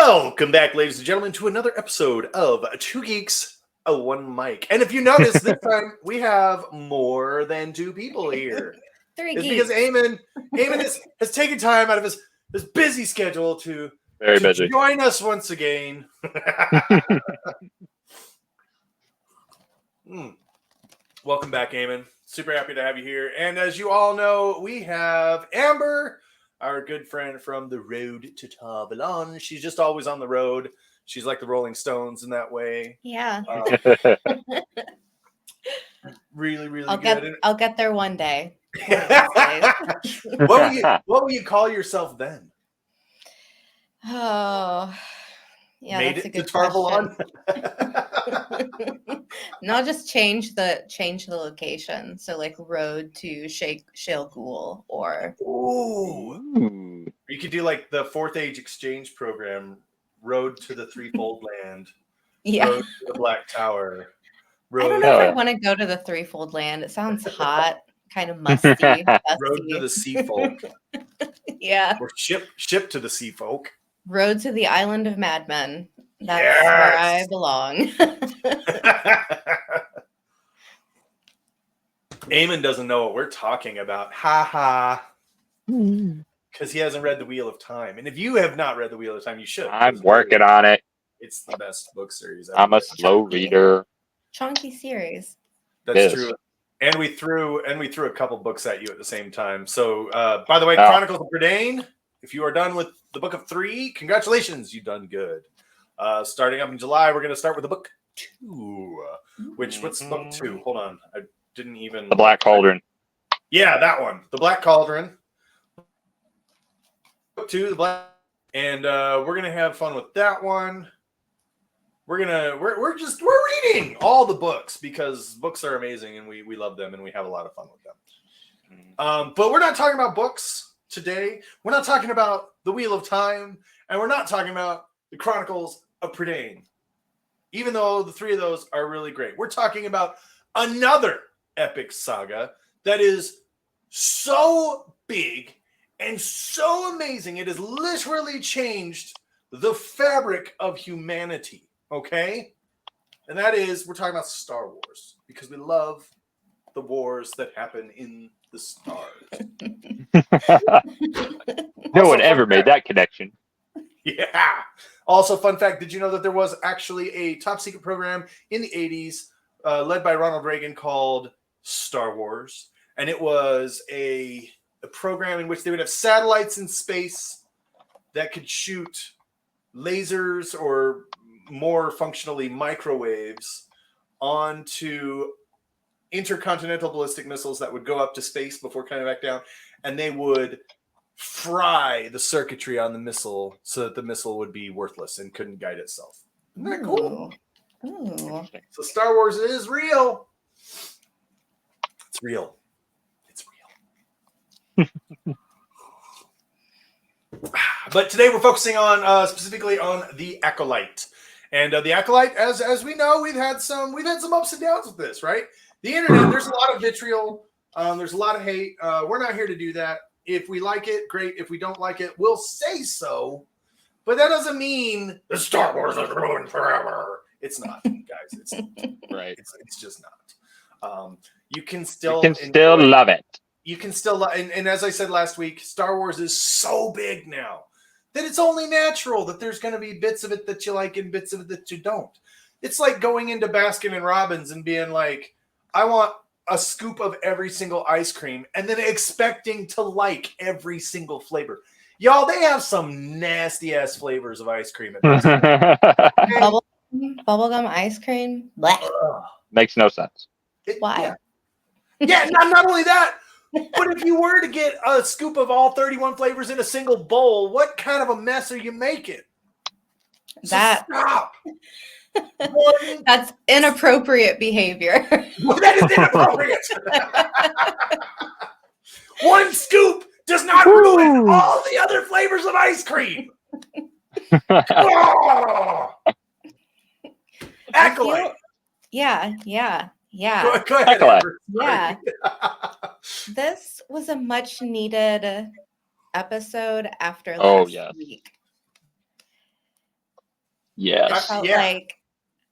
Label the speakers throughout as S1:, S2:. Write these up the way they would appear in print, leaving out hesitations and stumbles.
S1: Welcome back, ladies and gentlemen, to another episode of Two Geeks, One Mic. And if you notice, this time we have more than two people here.
S2: Three
S1: it's
S2: geeks.
S1: because Eamon has taken time out of his busy schedule to
S3: busy.
S1: Join us once again. Welcome back, Eamon. Super happy to have you here. And as you all know, we have Amber, our good friend from the road to Tabalon. She's just always on the road. She's like the Rolling Stones in that way.
S2: Yeah.
S1: Really
S2: good. I'll get there one day.
S1: What will you call yourself then?
S2: Oh, yeah,
S1: Made
S2: that's
S1: it
S2: a good
S1: to Tarvalon?
S2: No, just change the location. So like road to Shale Ghoul or
S1: Ooh. You could do like the Fourth Age Exchange program, Road to the Threefold Land.
S2: Yeah.
S1: Road to the Black Tower.
S2: I don't know if I want to go to the Threefold Land. It sounds hot, kind of musty.
S1: Road to the Sea Folk.
S2: Yeah.
S1: Or ship to the Sea Folk.
S2: Road to the Island of Madmen. That's where I belong.
S1: Eamon doesn't know what we're talking about. Ha ha. Because he hasn't read The Wheel of Time. And if you have not read The Wheel of Time, you should.
S3: I'm working on it.
S1: It's the best book series ever.
S3: I'm a slow reader.
S2: Chunky series.
S1: That's true. And we threw a couple books at you at the same time. So, by the way, Chronicles of Prydain, if you are done with the book of 3, congratulations, you've done good. Starting up in July, we're going to start with the book 2. What's book 2? Hold on. I didn't even...
S3: The Black Cauldron.
S1: Yeah, that one. The Black Cauldron. Book 2, the Black... And we're going to have fun with that one. We're reading all the books because books are amazing and we love them and we have a lot of fun with them. But we're not talking about books today. We're not talking about The Wheel of Time, and we're not talking about the Chronicles of Prydain, even though the 3 of those are really great. We're talking about another epic saga that is so big and so amazing. It has literally changed the fabric of humanity. Okay? And that is, we're talking about Star Wars, because we love the wars that happen in the stars.
S3: No one ever made that connection.
S1: Yeah. Also, fun fact, did you know that there was actually a top secret program in the 80s led by Ronald Reagan called Star Wars? And it was a program in which they would have satellites in space that could shoot lasers or more functionally microwaves onto intercontinental ballistic missiles that would go up to space before coming back down, and they would fry the circuitry on the missile so that the missile would be worthless and couldn't guide itself. Isn't that cool?
S2: Ooh.
S1: So Star Wars is real. It's real. It's real. But today we're focusing on specifically on the Acolyte. And the Acolyte, as we know, we've had some ups and downs with this, right? The internet, there's a lot of vitriol, there's a lot of hate. We're not here to do that. If we like it, great. If we don't like it, we'll say so. But that doesn't mean the Star Wars is ruined forever. It's not, guys. It's
S3: right.
S1: It's just not. You can still
S3: love it.
S1: You can still love, and as I said last week, Star Wars is so big now that it's only natural that there's going to be bits of it that you like and bits of it that you don't. It's like going into Baskin and Robbins and being like, I want a scoop of every single ice cream, and then expecting to like every single flavor. Y'all, they have some nasty ass flavors of ice cream at Baskin.
S2: Bubblegum ice cream?
S3: Makes no sense.
S2: Why?
S1: Yeah, not only that, but if you were to get a scoop of all 31 flavors in a single bowl, what kind of a mess are you making? Stop.
S2: That's inappropriate behavior.
S1: That is inappropriate. One scoop does not ruin all the other flavors of ice cream. Acolyte.
S2: Yeah.
S1: Go ahead.
S3: Acolyte.
S2: Yeah. This was a much needed episode after last week.
S3: Yes.
S2: Felt
S1: Yeah.
S2: like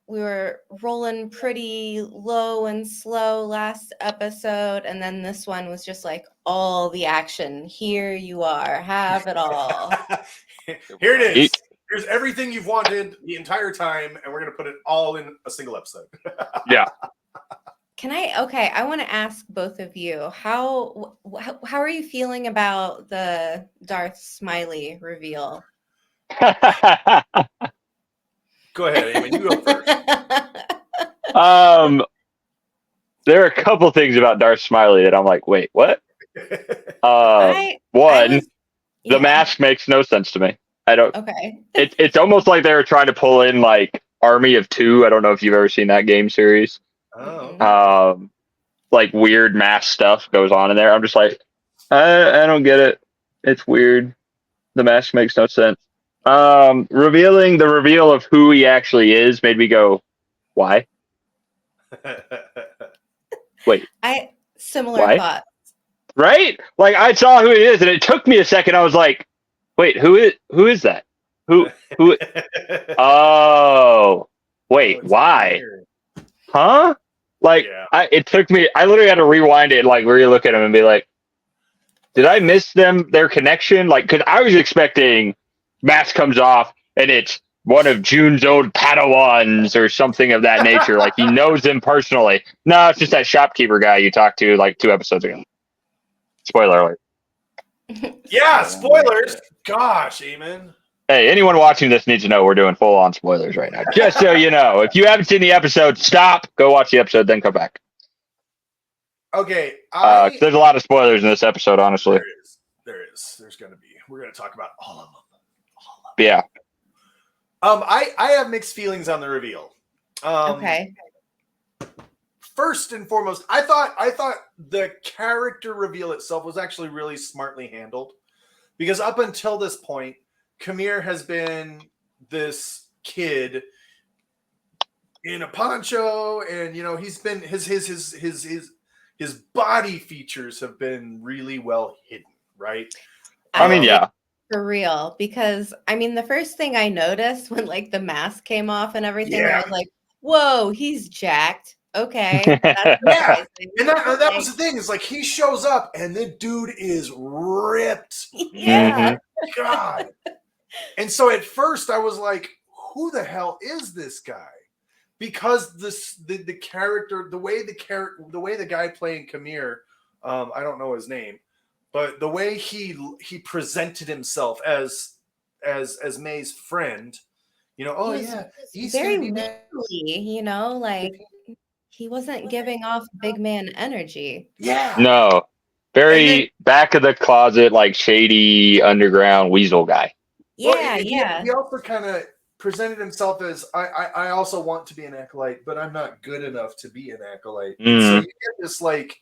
S2: we were rolling pretty low and slow last episode, and then this one was just like all the action. Here you are, have it all.
S1: Here it is. Here's everything you've wanted the entire time, and we're gonna put it all in a single episode.
S3: Yeah.
S2: I want to ask both of you, how are you feeling about the Darth Smiley reveal?
S1: Go ahead, Eamon. You go first.
S3: There are a couple things about Darth Smiley that I'm like, wait, what? The mask makes no sense to me. I don't.
S2: Okay.
S3: It's almost like they were trying to pull in like Army of Two. I don't know if you've ever seen that game series.
S1: Oh.
S3: Like weird mask stuff goes on in there. I'm just like, I don't get it. It's weird. The mask makes no sense. Revealing the reveal of who he actually is made me go, why? Wait.
S2: Similar thought.
S3: Right? Like I saw who he is, and it took me a second. I was like, wait, who is that? Who? Oh, wait, why?
S1: Weird.
S3: Huh? Like it took me. I literally had to rewind it and like really look at him and be like, did I miss their connection? Like, because I was expecting mask comes off and it's one of June's old Padawans or something of that nature. Like he knows them personally. No, it's just that shopkeeper guy you talked to like 2 episodes ago. Spoiler alert.
S1: Yeah, spoilers. Gosh, Eamon.
S3: Hey, anyone watching this needs to know we're doing full-on spoilers right now. Just so you know. If you haven't seen the episode, stop, go watch the episode, then come back.
S1: Okay.
S3: There's a lot of spoilers in this episode, honestly.
S1: There is. There's going to be. We're going to talk about all of them.
S3: Yeah.
S1: I have mixed feelings on the reveal.
S2: Okay.
S1: First and foremost, I thought the character reveal itself was actually really smartly handled, because up until this point, Kamir has been this kid in a poncho, and he's been his body features have been really well hidden, right?
S3: I mean, yeah.
S2: For real, because the first thing I noticed when like the mask came off and everything, I was like, whoa, he's jacked. Okay.
S1: Yeah. And that was the thing. It's like he shows up and the dude is ripped.
S2: Yeah.
S1: God. And so at first I was like, who the hell is this guy? Because the character, the way the guy playing Kamir, I don't know his name, but the way he presented himself as May's friend, he's
S2: very weakly, like he wasn't giving off big man energy.
S1: Yeah.
S3: No. Very back of the closet, like shady underground weasel guy.
S2: Yeah,
S1: He also kind of presented himself as I also want to be an acolyte, but I'm not good enough to be an acolyte. So you get this like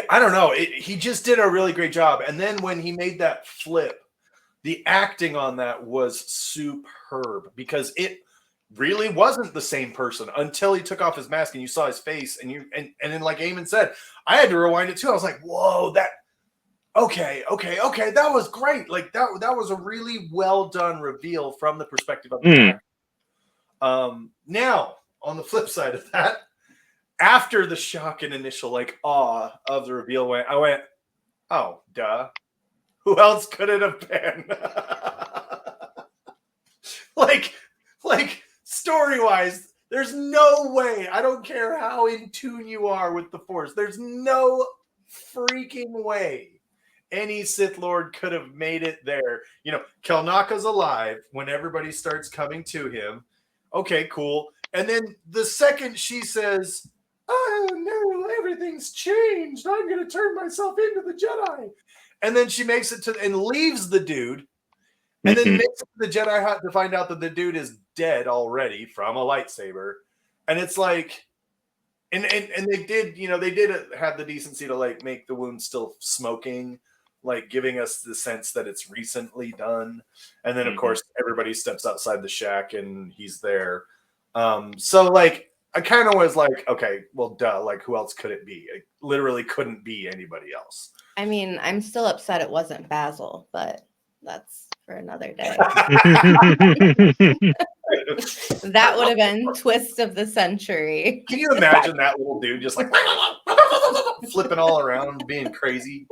S1: I don't know. He just did a really great job. And then when he made that flip, the acting on that was superb, because it really wasn't the same person until he took off his mask and you saw his face, and then like Eamon said, I had to rewind it too. I was like, whoa, okay, that was great. Like that was a really well done reveal from the perspective of the actor. Now, on the flip side of that, after the shock and initial like awe of the reveal, I went, oh, duh. Who else could it have been? like story-wise, there's no way. I don't care how in tune you are with the Force. There's no freaking way any Sith Lord could have made it there. Kelnaka's alive when everybody starts coming to him. Okay, cool. And then the second she says, oh no, everything's changed, I'm going to turn myself into the Jedi. And then she makes it and leaves the dude, and then makes it to the Jedi Hut to find out that the dude is dead already from a lightsaber. And it's like, and they did have the decency to like make the wound still smoking, like giving us the sense that it's recently done. And then of course everybody steps outside the shack and he's there. So like I kind of was like, okay, well, duh, like who else could it be? It literally couldn't be anybody else.
S2: I'm still upset it wasn't Basil, but that's for another day. That would have been twist of the century.
S1: Can you imagine that little dude just like flipping all around, being crazy,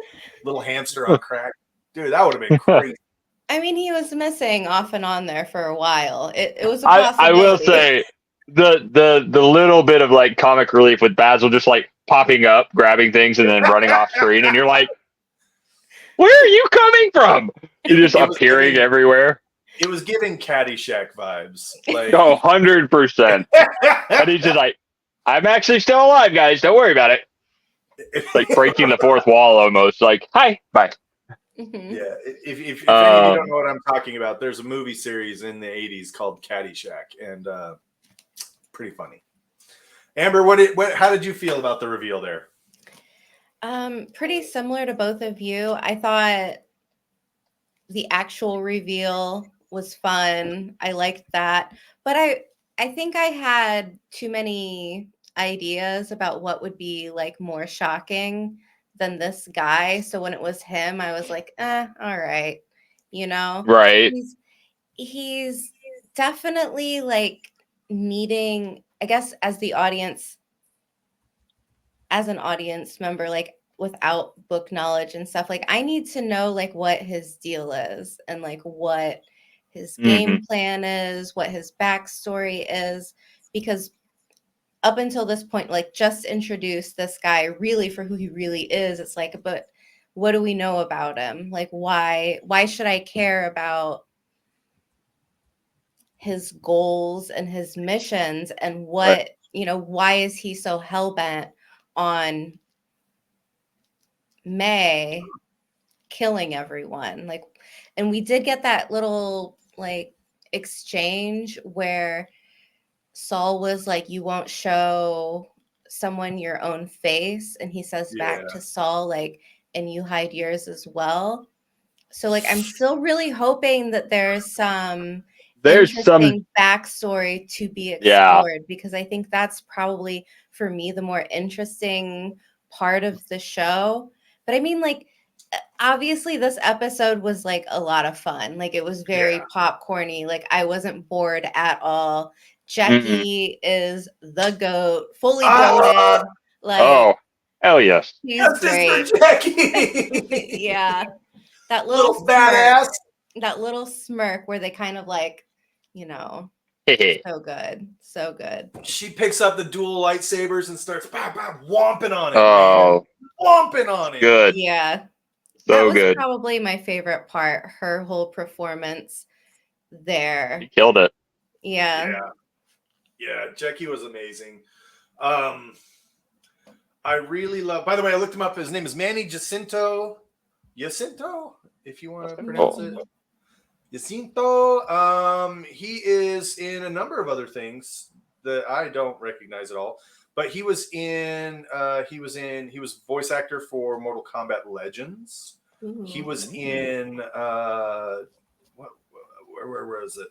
S1: little hamster on crack? Dude, that would have been crazy.
S2: I mean, he was missing off and on there for a while. It was a
S3: I
S2: possibility.
S3: will say the little bit of like comic relief with Basil just like popping up, grabbing things, and then running off screen, and you're like, where are you coming from? You're just appearing everywhere.
S1: It was giving Caddyshack vibes. Like,
S3: 100%. And he's just like, I'm actually still alive, guys. Don't worry about it. Like breaking the fourth wall almost. Like, hi, bye.
S2: Mm-hmm.
S1: Yeah, if any of you don't know what I'm talking about, there's a movie series in the 80s called Caddyshack, and pretty funny. Amber, how did you feel about the reveal there?
S2: Pretty similar to both of you. I thought the actual reveal was fun. I liked that. But I think I had too many ideas about what would be like more shocking than this guy. So when it was him, I was like, all right. You know?
S3: Right.
S2: He's definitely like needing, I guess, as an audience member, like without book knowledge and stuff, like I need to know like what his deal is and like what his game plan is, what his backstory is, because up until this point, like just introduce this guy really for who he really is. It's like, but what do we know about him? Like, why should I care about his goals and his missions and what, why is he so hell-bent on May killing everyone? Like, and we did get that little like exchange where Saul was like, you won't show someone your own face, and he says back to Saul like, and you hide yours as well. So like I'm still really hoping that there's some interesting backstory to be explored, because I think that's probably for me the more interesting part of the show. But I mean, like, obviously this episode was like a lot of fun. Like it was very popcorny. Like I wasn't bored at all. Jackie is the goat, fully goated. Like,
S3: hell yes.
S2: She's great.
S1: Jackie.
S2: Yeah. That little smirk,
S1: badass.
S2: That little smirk where they kind of like, so good. So good.
S1: She picks up the dual lightsabers and starts whomping on it.
S3: Oh,
S1: whomping on it.
S3: Good.
S2: Yeah.
S3: So
S2: that was
S3: good.
S2: Probably my favorite part, her whole performance there.
S3: He killed it.
S2: Yeah.
S1: Yeah, Jackie was amazing. I really love, by the way, I looked him up. His name is Manny Jacinto, if you want to pronounce it. Jacinto. He is in a number of other things that I don't recognize at all. But he was voice actor for Mortal Kombat Legends. Ooh. He was in where was it?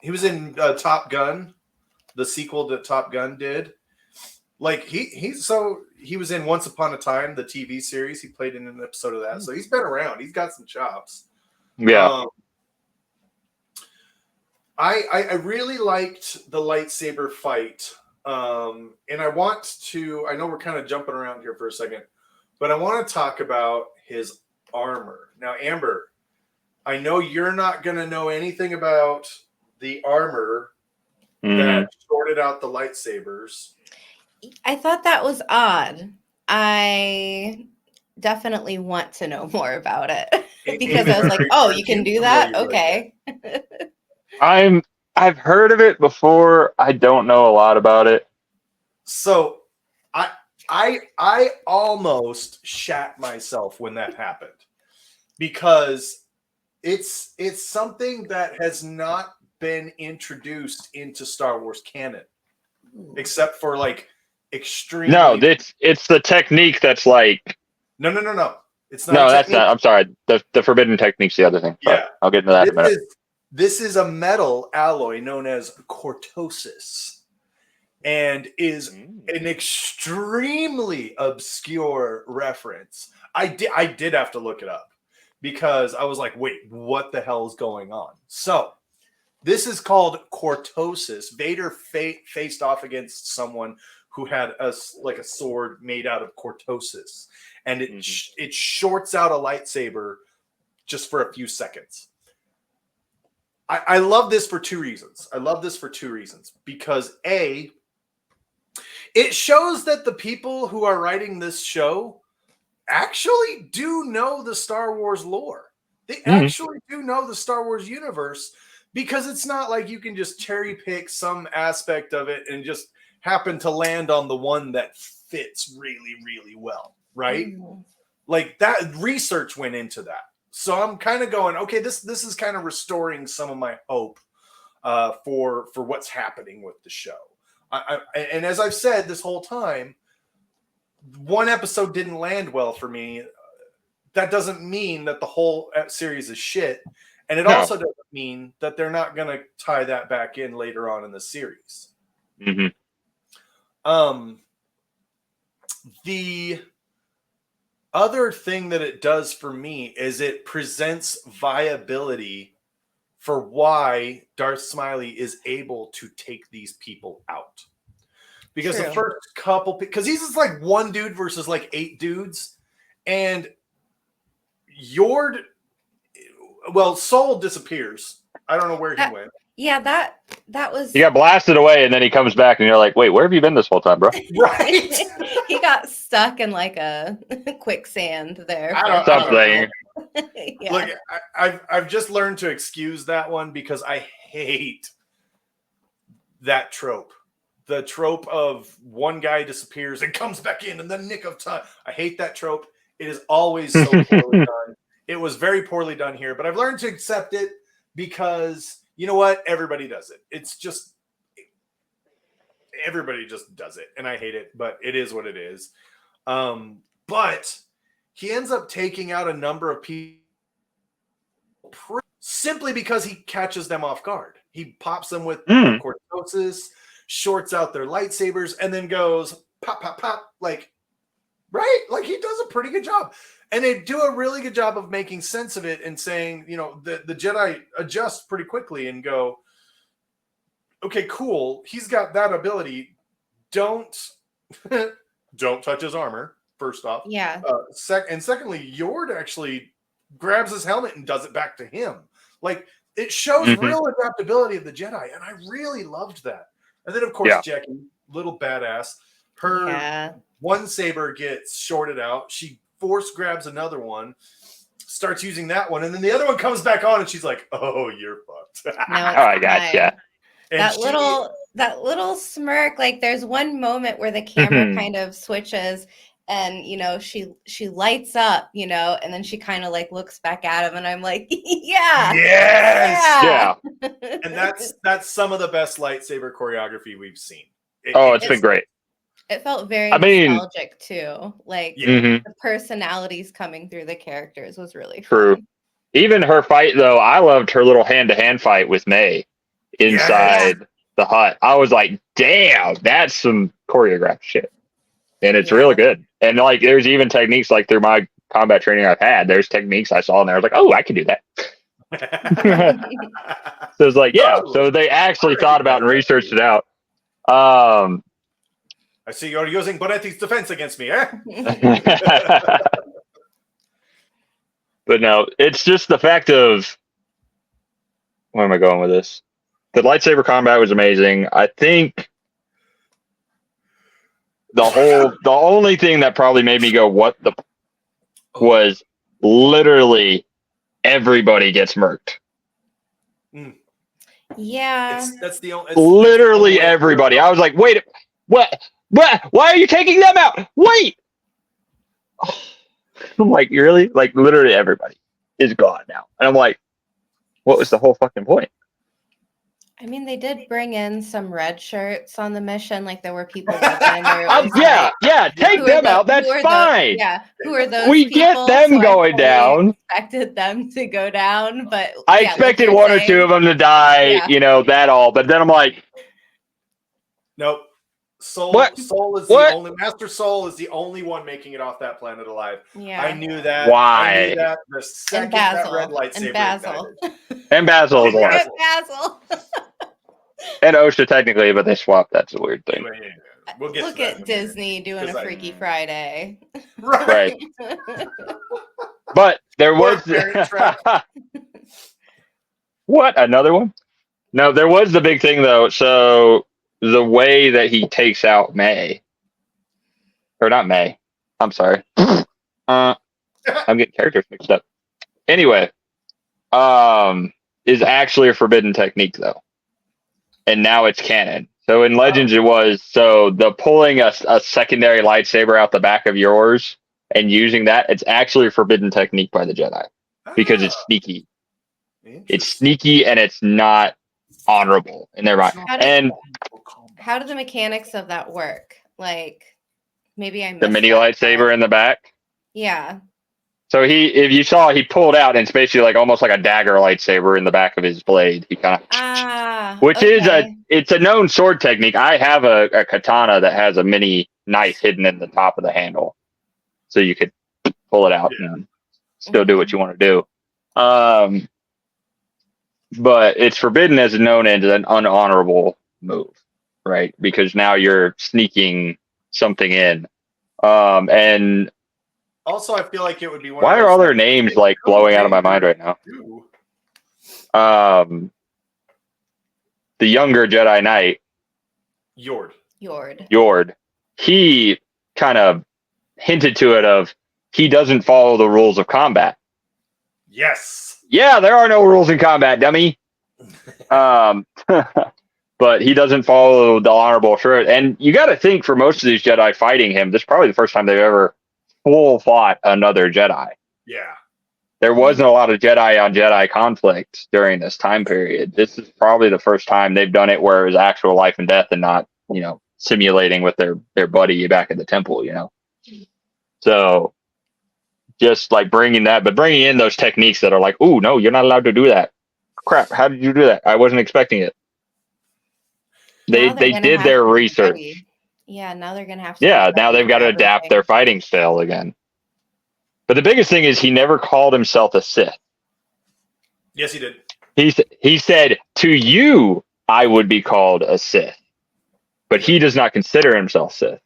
S1: He was in Top Gun, the sequel that Top Gun did. Like he was in Once Upon a Time, the TV series. He played in an episode of that. So he's been around. He's got some chops.
S3: Yeah.
S1: I really liked the lightsaber fight. And I know we're kind of jumping around here for a second, but I want to talk about his armor. Now, Amber, I know you're not going to know anything about the armor that sorted out the lightsabers.
S2: I thought that was odd. I definitely want to know more about it because I was like, oh, you can do that? Okay.
S3: I've heard of it before. I don't know a lot about it.
S1: So I almost shat myself when that happened, because it's something that has not been introduced into Star Wars canon, except for like extreme.
S3: No, it's the technique that's like.
S1: No. It's not.
S3: No, that's not. I'm sorry. The forbidden technique's the other thing. But
S1: Yeah,
S3: I'll get into that in a minute.
S1: This is a metal alloy known as cortosis, and is an extremely obscure reference. I did have to look it up, because I was like, wait, what the hell is going on? So this is called cortosis. Vader faced off against someone who had a sword made out of cortosis, and it shorts out a lightsaber just for a few seconds. I love this for two reasons. Because A, it shows that the people who are writing this show actually do know the Star Wars lore. They actually do know the Star Wars universe, because it's not like you can just cherry pick some aspect of it and just happen to land on the one that fits really, really well, right? Like that research went into that. So I'm kind of going, okay, this is kind of restoring some of my hope for what's happening with the show. And as I've said this whole time, one episode didn't land well for me. That doesn't mean that the whole series is shit. And it also doesn't mean that they're not going to tie that back in later on in the series. The other thing that it does for me is it presents viability for why Darth Smiley is able to take these people out. Because the first couple, because he's just like one dude versus like 8 dudes. And Soul disappears. I don't know where he went.
S2: Yeah, that was...
S3: He got blasted away, and then he comes back, and you're like, wait, where have you been this whole time, bro?
S1: Right?
S2: He got stuck in like a quicksand there.
S3: Something.
S2: Yeah.
S1: Look, I've just learned to excuse that one because I hate that trope. The trope of one guy disappears and comes back in the nick of time. I hate that trope. It is always so poorly done. It was very poorly done here, but I've learned to accept it because, you know what? Everybody does it. It's just, everybody just does it. And I hate it, but it is what it is. But he ends up taking out a number of people simply because he catches them off guard. He pops them with cortosis, shorts out their lightsabers, and then goes pop, pop, pop, like, right? Like, he does a pretty good job. And they do a really good job of making sense of it and saying, you know, the Jedi adjust pretty quickly and go, okay, cool. He's got that ability. Don't touch his armor, first off.
S2: Yeah.
S1: Secondly, Yord actually grabs his helmet and does it back to him. Like, it shows real adaptability of the Jedi, and I really loved that. And then, of course, Jackie, little badass, her one saber gets shorted out. She force grabs another one, starts using that one, and then the other one comes back on, and she's like, "Oh, you're fucked."
S3: I gotcha.
S2: That little smirk, like there's one moment where the camera kind of switches, and you know she lights up, you know, and then she kind of like looks back at him, and I'm like,
S3: yeah.
S1: And that's some of the best lightsaber choreography we've seen.
S3: It's been great.
S2: It felt very nostalgic too. Like the personalities coming through the characters was really
S3: true.
S2: Fun.
S3: Even her fight, though, I loved her little hand-to-hand fight with May inside the hut. I was like, damn, that's some choreographed shit. And it's really good. And like, there's even techniques, like through my combat training I've had, there's techniques I saw in there. I was like, oh, I can do that. So it's like, so they actually thought about and researched it out.
S1: I see you're using Bonetti's defense against me, eh?
S3: But no, it's just the fact of, where am I going with this? The lightsaber combat was amazing. I think the only thing that probably made me go, what the, was literally everybody gets murked.
S2: Yeah.
S1: That's the only.
S3: Literally everybody. I was like, wait, what? Why are you taking them out? Wait. I'm like, really? Like, literally everybody is gone now. And I'm like, what was the whole fucking point?
S2: I mean, they did bring in some red shirts on the mission. Like, there were people.
S3: Take them out. That's fine.
S2: Who are those?
S3: We get them going down.
S2: Expected them to go down, but
S3: I expected one or two of them to die. You know that all. But then I'm like,
S1: nope. Soul
S3: What?
S1: is
S3: What?
S1: the only Master Soul is the only one making it off that planet alive.
S2: Yeah.
S1: I knew that.
S3: Why?
S1: I knew that the second that red lightsaber
S2: And Basil.
S1: ignited.
S3: And Basil as well.
S2: Basil.
S3: And OSHA technically, but they swapped. That's a weird thing.
S1: Anyway, we'll get
S2: Look
S1: to that
S2: at
S1: in a
S2: Disney doing a
S1: 'Cause I-
S2: Freaky Friday.
S1: Right.
S3: But there was
S1: Parent Trap.
S3: what? Another one? No, there was the big thing though. So the way that he takes out May, or not May, I'm sorry. I'm getting characters mixed up. Anyway, is actually a forbidden technique though, and now it's canon. So in Legends, it was so the pulling a secondary lightsaber out the back of yours and using that. It's actually a forbidden technique by the Jedi because it's sneaky. It's sneaky and it's not honorable in their mind. And
S2: How do the mechanics of that work? Like, maybe I missed
S3: the mini
S2: that
S3: lightsaber
S2: part.
S3: in the back.
S2: Yeah.
S3: So if you saw, he pulled out, and it's basically like almost like a dagger lightsaber in the back of his blade. He kind of, which is it's a known sword technique. I have a katana that has a mini knife hidden in the top of the handle, so you could pull it out and still do what you want to do. But it's forbidden as known as an unhonorable move, right? Because now you're sneaking something in, and
S1: also, I feel like it would be one.
S3: Why
S1: of
S3: are
S1: those
S3: all their names like blowing out of my mind right now? The younger Jedi Knight, Yord, he kind of hinted to it of he doesn't follow the rules of combat.
S1: Yes.
S3: Yeah, there are no rules in combat, dummy. But he doesn't follow the honorable shirt. And you got to think for most of these Jedi fighting him, this is probably the first time they've ever full fought another Jedi.
S1: Yeah.
S3: There wasn't a lot of Jedi on Jedi conflict during this time period. This is probably the first time they've done it where it was actual life and death and not, simulating with their buddy back at the temple, So just like bringing in those techniques that are like, ooh, no, you're not allowed to do that. Crap, how did you do that? I wasn't expecting it. They did their research.
S2: Yeah, now they're going to have to.
S3: Yeah, now they've got to adapt their fighting style again. But the biggest thing is he never called himself a Sith.
S1: Yes, he did.
S3: He said, to you, I would be called a Sith. But he does not consider himself Sith.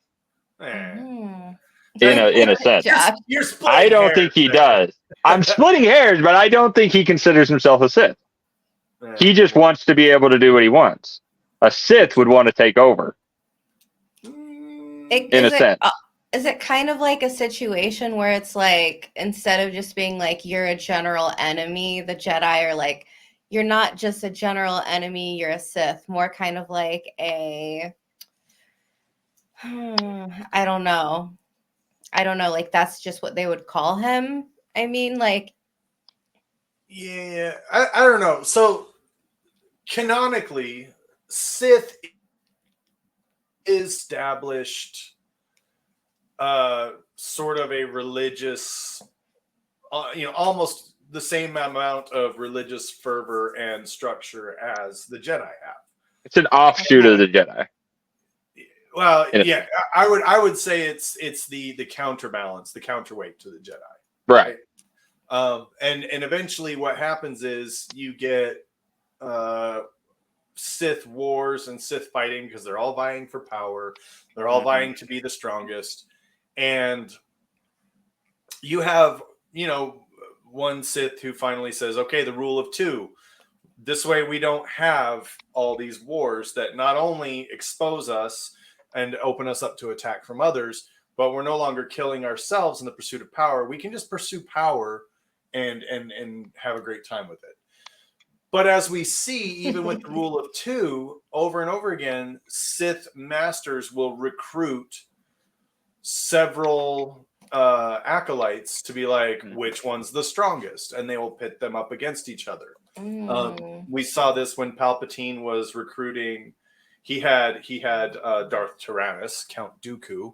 S3: In a sense.
S1: You're
S3: I don't think he does. I'm splitting hairs, but I don't think he considers himself a Sith. He just wants to be able to do what he wants. A Sith would want to take over. In a sense.
S2: Is it kind of like a situation where it's like, instead of just being like, you're a general enemy, the Jedi are like, you're not just a general enemy, you're a Sith. More kind of like I don't know. Like, that's just what they would call him. I mean, like.
S1: Yeah, I don't know. So, canonically, Sith is established sort of a religious, almost the same amount of religious fervor and structure as the Jedi have.
S3: It's an offshoot of the Jedi.
S1: Well, yeah, I would say it's the counterbalance, the counterweight to the Jedi.
S3: Right.
S1: And eventually what happens is you get Sith wars and Sith fighting because they're all vying for power. They're all vying to be the strongest. And you have, one Sith who finally says, okay, the rule of two. This way we don't have all these wars that not only expose us and open us up to attack from others, but we're no longer killing ourselves in the pursuit of power. We can just pursue power and have a great time with it. But as we see, even with the rule of two, over and over again, Sith masters will recruit several acolytes to be like, which one's the strongest? And they will pit them up against each other. We saw this when Palpatine was recruiting. He had Darth Tyrannus, Count Dooku,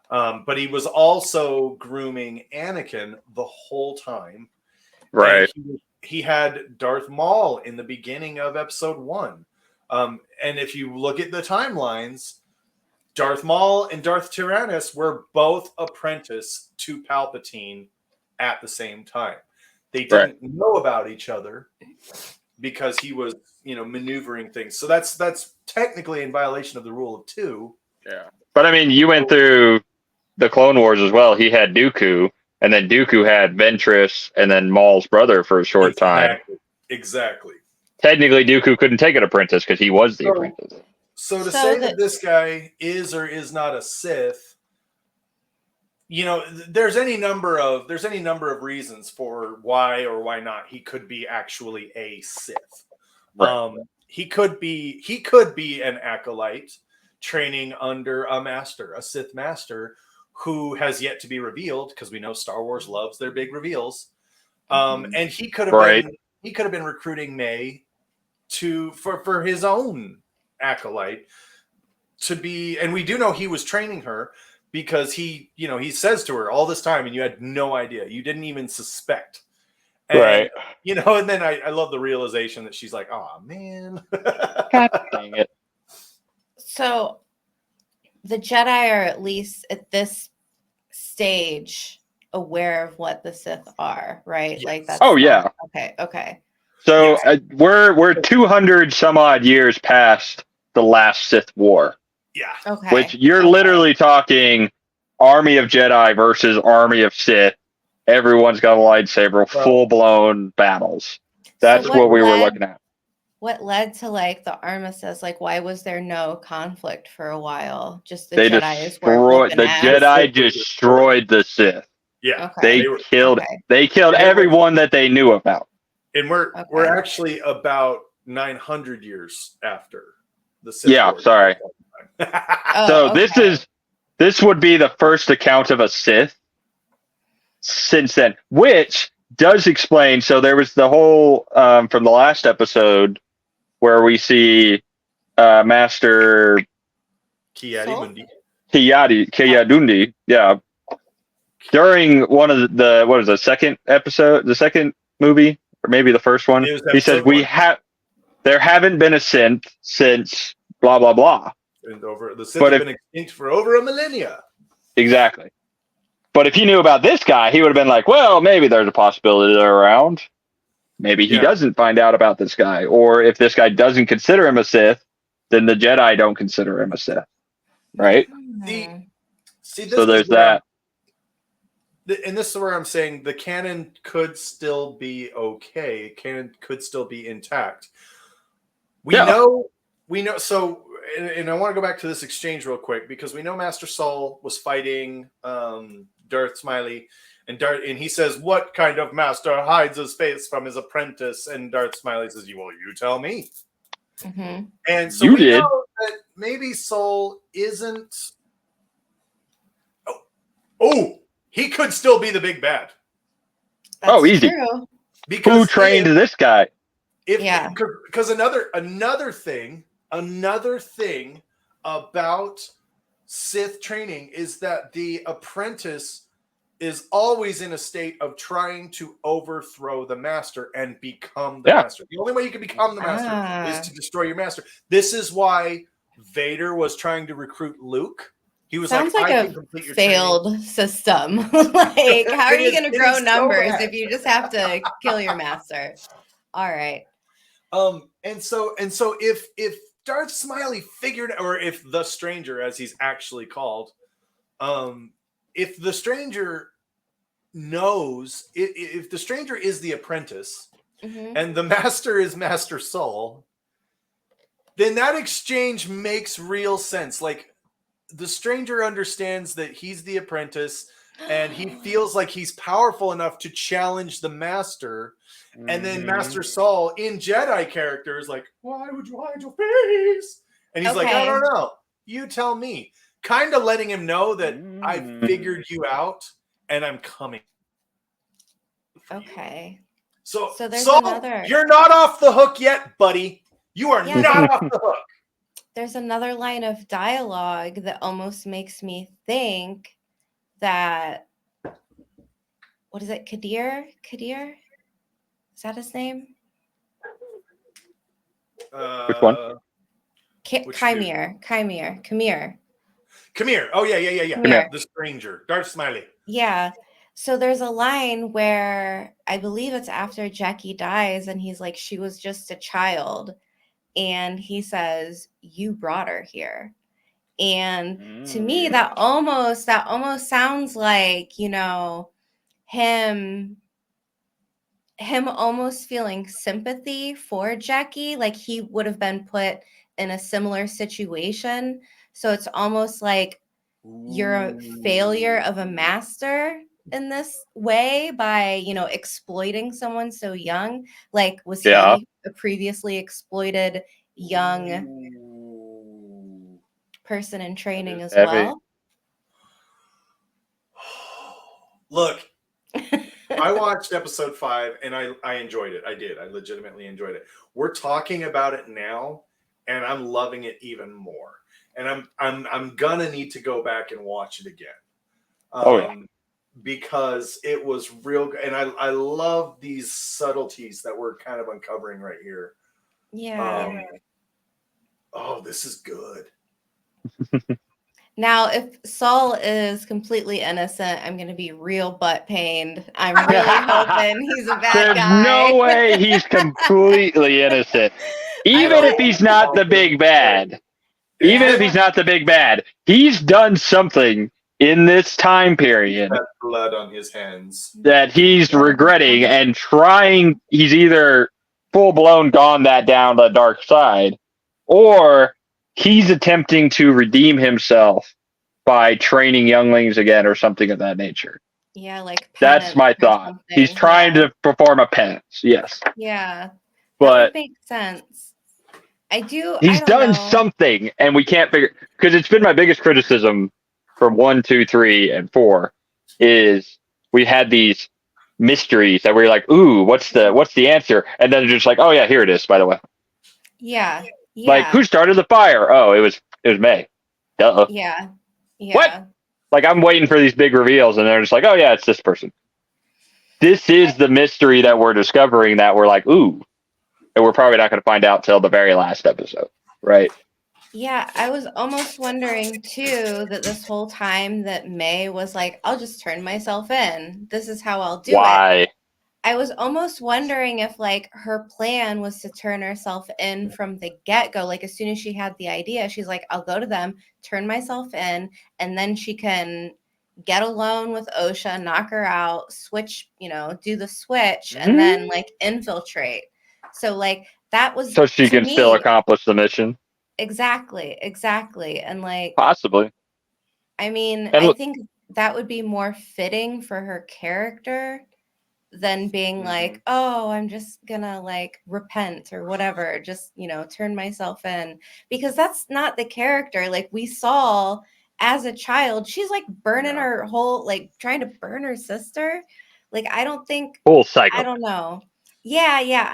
S1: but he was also grooming Anakin the whole time.
S3: Right.
S1: He had Darth Maul in the beginning of Episode 1. And if you look at the timelines, Darth Maul and Darth Tyrannus were both apprentice to Palpatine at the same time. They didn't know about each other because he was, maneuvering things. So that's technically in violation of the rule of 2.
S3: Yeah. But I mean, you went through the Clone Wars as well. He had Dooku, and then Dooku had Ventress, and then Maul's brother for a short time.
S1: Exactly.
S3: Technically, Dooku couldn't take an apprentice because he was the apprentice.
S1: So to say that this guy is or is not a Sith, there's any number of reasons for why or why not he could be actually a Sith.
S3: Right.
S1: He could be an acolyte training under a Sith master who has yet to be revealed, because we know Star Wars loves their big reveals. And he could have been recruiting May for his own acolyte to be, and we do know he was training her, because he says to her all this time, and you had no idea, you didn't even suspect. And,
S3: right.
S1: And then I love the realization that she's like, oh man.
S3: God dang it.
S2: So the Jedi are, at least at this stage, aware of what the Sith are, right?
S1: Yes.
S2: Like that's okay.
S3: So we're 200 some odd years past the last Sith War.
S1: Yeah.
S2: Okay.
S3: Which you're literally talking army of Jedi versus army of Sith. Everyone's got a lightsaber, full-blown battles. That's what we were looking at.
S2: What led to the armistice? Why was there no conflict for a while? Just the
S3: Jedi destroyed the Sith.
S1: Yeah.
S3: Okay. They killed everyone that they knew about.
S1: And we're actually about 900 years after the Sith War.
S3: Sorry. This would be the first account of a Sith since then, which does explain. So there was the whole from the last episode where we see Master
S1: Kiyadundi.
S3: Yeah. During one of the second episode, the second movie, or maybe the first one, he says there haven't been a Sith since blah blah blah.
S1: And the Sith have been extinct for over a millennia.
S3: Exactly. But if he knew about this guy, he would have been like, well, maybe there's a possibility they're around. Maybe he doesn't find out about this guy. Or if this guy doesn't consider him a Sith, then the Jedi don't consider him a Sith. Right? So there's that.
S1: And this is where I'm saying the canon could still be okay. Canon could still be intact. We know. So, and I want to go back to this exchange real quick, because we know Master Saul was fighting Darth Smiley, and he says, "What kind of master hides his face from his apprentice?" And Darth Smiley says, "Well, you tell me."
S2: Mm-hmm.
S1: And so we know that maybe Saul isn't. Oh, he could still be the big bad.
S2: That's
S3: easy.
S2: True.
S3: Because who trained this guy?
S1: Because another thing about Sith training is that the apprentice is always in a state of trying to overthrow the master and become the master. The only way you can become the master is to destroy your master. This is why Vader was trying to recruit Luke. He was
S2: Sounds like a failed system. How are you going to grow numbers if you just have to kill your master? All right.
S1: And so if Darth Smiley figured, or if the stranger, as he's actually called, if the stranger knows, if the stranger is the apprentice, and the master is Master Saul, then that exchange makes real sense. The stranger understands that he's the apprentice, and he feels like he's powerful enough to challenge the master. And then Master Saul, in Jedi character, is like, "Why would you hide your face?" And he's like, "I don't know. You tell me." Kind of letting him know that I figured you out, and I'm coming.
S2: Okay.
S1: So
S2: there's
S1: Saul,
S2: another.
S1: You're not off the hook yet, buddy. You are not off the hook.
S2: There's another line of dialogue that almost makes me think that, what is it, Kadir? Is that his name?
S3: Which one?
S2: Chimere.
S1: Come here. Oh yeah.
S2: Come here.
S1: The stranger, Darth Smiley.
S2: Yeah. So there's a line where I believe it's after Jackie dies, and he's like, she was just a child. And he says, you brought her here. And to me, that almost sounds like, him almost feeling sympathy for Jackie, like he would have been put in a similar situation. So it's almost like you're a failure of a master in this way by, exploiting someone so young. Like, was he a previously exploited young person in training as well?
S1: Look, I watched episode 5 and I enjoyed it. I did. I legitimately enjoyed it. We're talking about it now, and I'm loving it even more. And I'm gonna need to go back and watch it again. Because it was real good. And I love these subtleties that we're kind of uncovering right here.
S2: Yeah.
S1: Oh, this is good.
S2: Now, if Saul is completely innocent, I'm going to be real butt pained. I'm really hoping he's a bad guy.
S3: There's no way he's completely innocent. Even if he's not the big bad. He's done something in this time period.
S1: He's got blood on his hands.
S3: That he's regretting and trying. He's either full-blown gone that down the dark side, or he's attempting to redeem himself by training younglings again or something of that nature.
S2: Yeah, like
S3: that's my thought. He's trying to perform a penance. Yes.
S2: Yeah.
S3: But
S2: that would make sense.
S3: He's done something, and we can't figure, because it's been my biggest criticism from 1, 2, 3, and 4 is we had these mysteries that we're like, ooh, what's the answer? And then they're just like, oh yeah, here it is, by the way.
S2: Yeah.
S3: Like, who started the fire? Oh, it was May. Duh.
S2: Yeah.
S3: What? Like, I'm waiting for these big reveals, and they're just like, oh yeah, it's this person. This is the mystery that we're discovering that we're like, ooh. And we're probably not going to find out till the very last episode, right?
S2: Yeah, I was almost wondering, too, that this whole time that May was like, I'll just turn myself in. This is how I'll do it. I was almost wondering if, like, her plan was to turn herself in from the get-go. Like, as soon as she had the idea, she's like, I'll go to them, turn myself in, and then she can get alone with Osha, knock her out, switch, do the switch, and then, like, infiltrate. So, like, that was...
S3: So she can still accomplish the mission?
S2: Exactly. And, like...
S3: Possibly.
S2: I mean, I think that would be more fitting for her character than being like, oh, I'm just gonna, like, repent or whatever. Just, turn myself in. Because that's not the character. Like, we saw as a child, she's, like, burning her whole... Like, trying to burn her sister. Like, I don't think...
S3: Full cycle.
S2: I don't know. Yeah.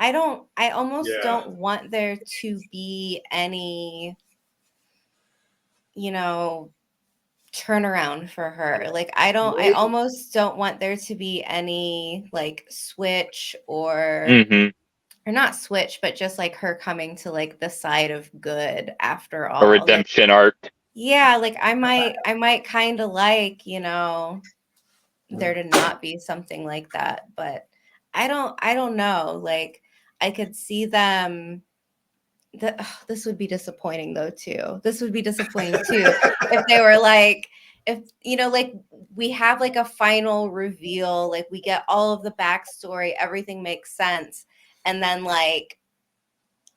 S2: I almost don't want there to be any, turnaround for her. Like, I almost don't want there to be any, like, switch or not switch, but just, like, her coming to, like, the side of good after all.
S3: A redemption arc.
S2: Yeah, like, I might kind of like, there to not be something like that, but I don't know. Like, I could see them. This would be disappointing though too. This would be disappointing too if they were like, if like, we have like a final reveal, like we get all of the backstory, everything makes sense, and then like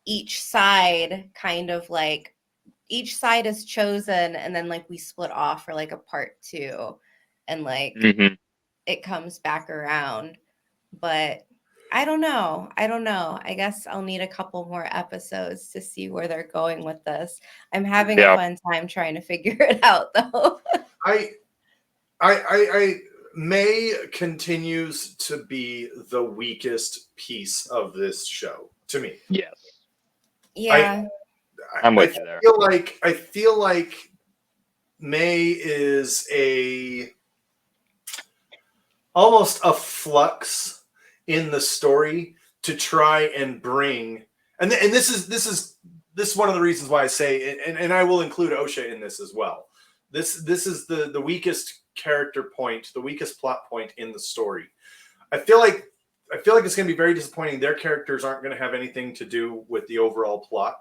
S2: each side is chosen, and then like we split off for like a part 2, and like it comes back around. But I don't know. I guess I'll need a couple more episodes to see where they're going with this. I'm having a fun time trying to figure it out, though.
S1: May continues to be the weakest piece of this show to me.
S3: Yes.
S2: Yeah.
S3: I'm with you there.
S1: I feel like May is almost a flux in the story to try and bring, and this is one of the reasons why I say, and I will include Osha in this as well. This is the weakest character point, the weakest plot point in the story. I feel like it's going to be very disappointing. Their characters aren't going to have anything to do with the overall plot.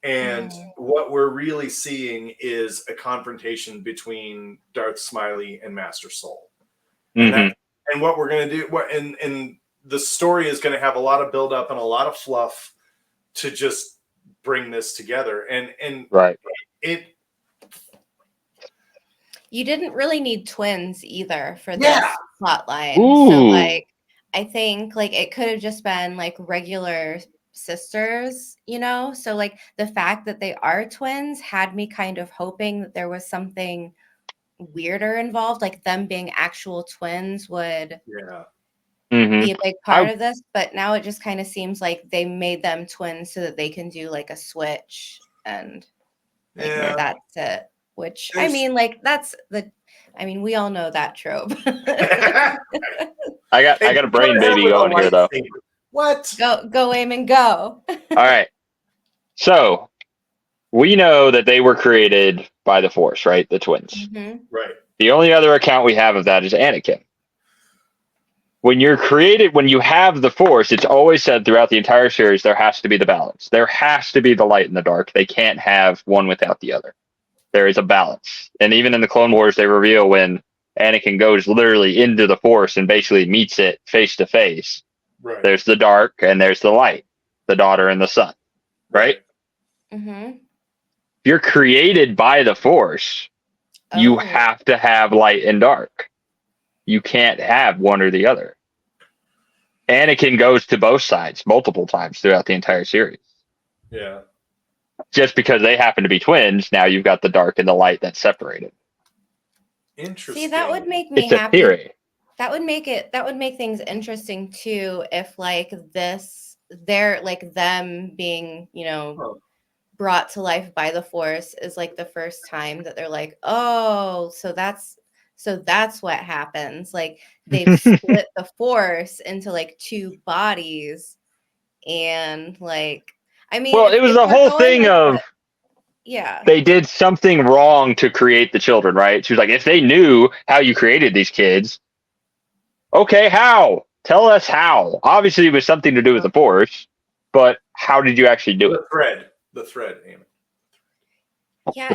S1: And what we're really seeing is a confrontation between Darth Smiley and Master Soul. And what we're going to do, and the story is going to have a lot of build up and a lot of fluff to just bring this together. And
S3: right.
S2: You didn't really need twins either for this plot line.
S3: Ooh.
S2: So like, I think like it could have just been like regular sisters, you know? So like the fact that they are twins had me kind of hoping that there was something weirder involved, like them being actual twins would be a big part of this. But now it just kind of seems like they made them twins so that they can do like a switch and like, that's it. Which I mean, like we all know that trope.
S3: I got a brain baby going here though.
S1: What?
S2: Go aim and go.
S3: All right. So we know that they were created by the Force, right? The twins.
S1: Right.
S3: The only other account we have of that is Anakin. When you're created, when you have the Force, it's always said throughout the entire series, there has to be the balance. There has to be the light and the dark. They can't have one without the other. There is a balance. And even in the Clone Wars, they reveal when Anakin goes literally into the Force and basically meets it face to face.
S1: Right.
S3: There's the dark and there's the light, the daughter and the son, right?
S2: If
S3: you're created by the Force, you have to have light and dark. You can't have one or the other. Anakin goes to both sides multiple times throughout the entire series.
S1: Yeah.
S3: Just because they happen to be twins, now you've got the dark and the light that's separated.
S1: Interesting.
S2: See, that would make me
S3: happy.
S2: It's a theory. That would make things interesting too if like they're like them being, you know, brought to life by the Force is like the first time that they're like, oh, so that's what happens. Like they've split the Force into like two bodies, and like I mean,
S3: well, it was the whole thing of they did something wrong to create the children, right? She was like, if they knew how you created these kids, okay, how? Tell us how. Obviously, it was something to do with the Force, but how did you actually do it?
S1: The thread, Amy.
S2: Yeah,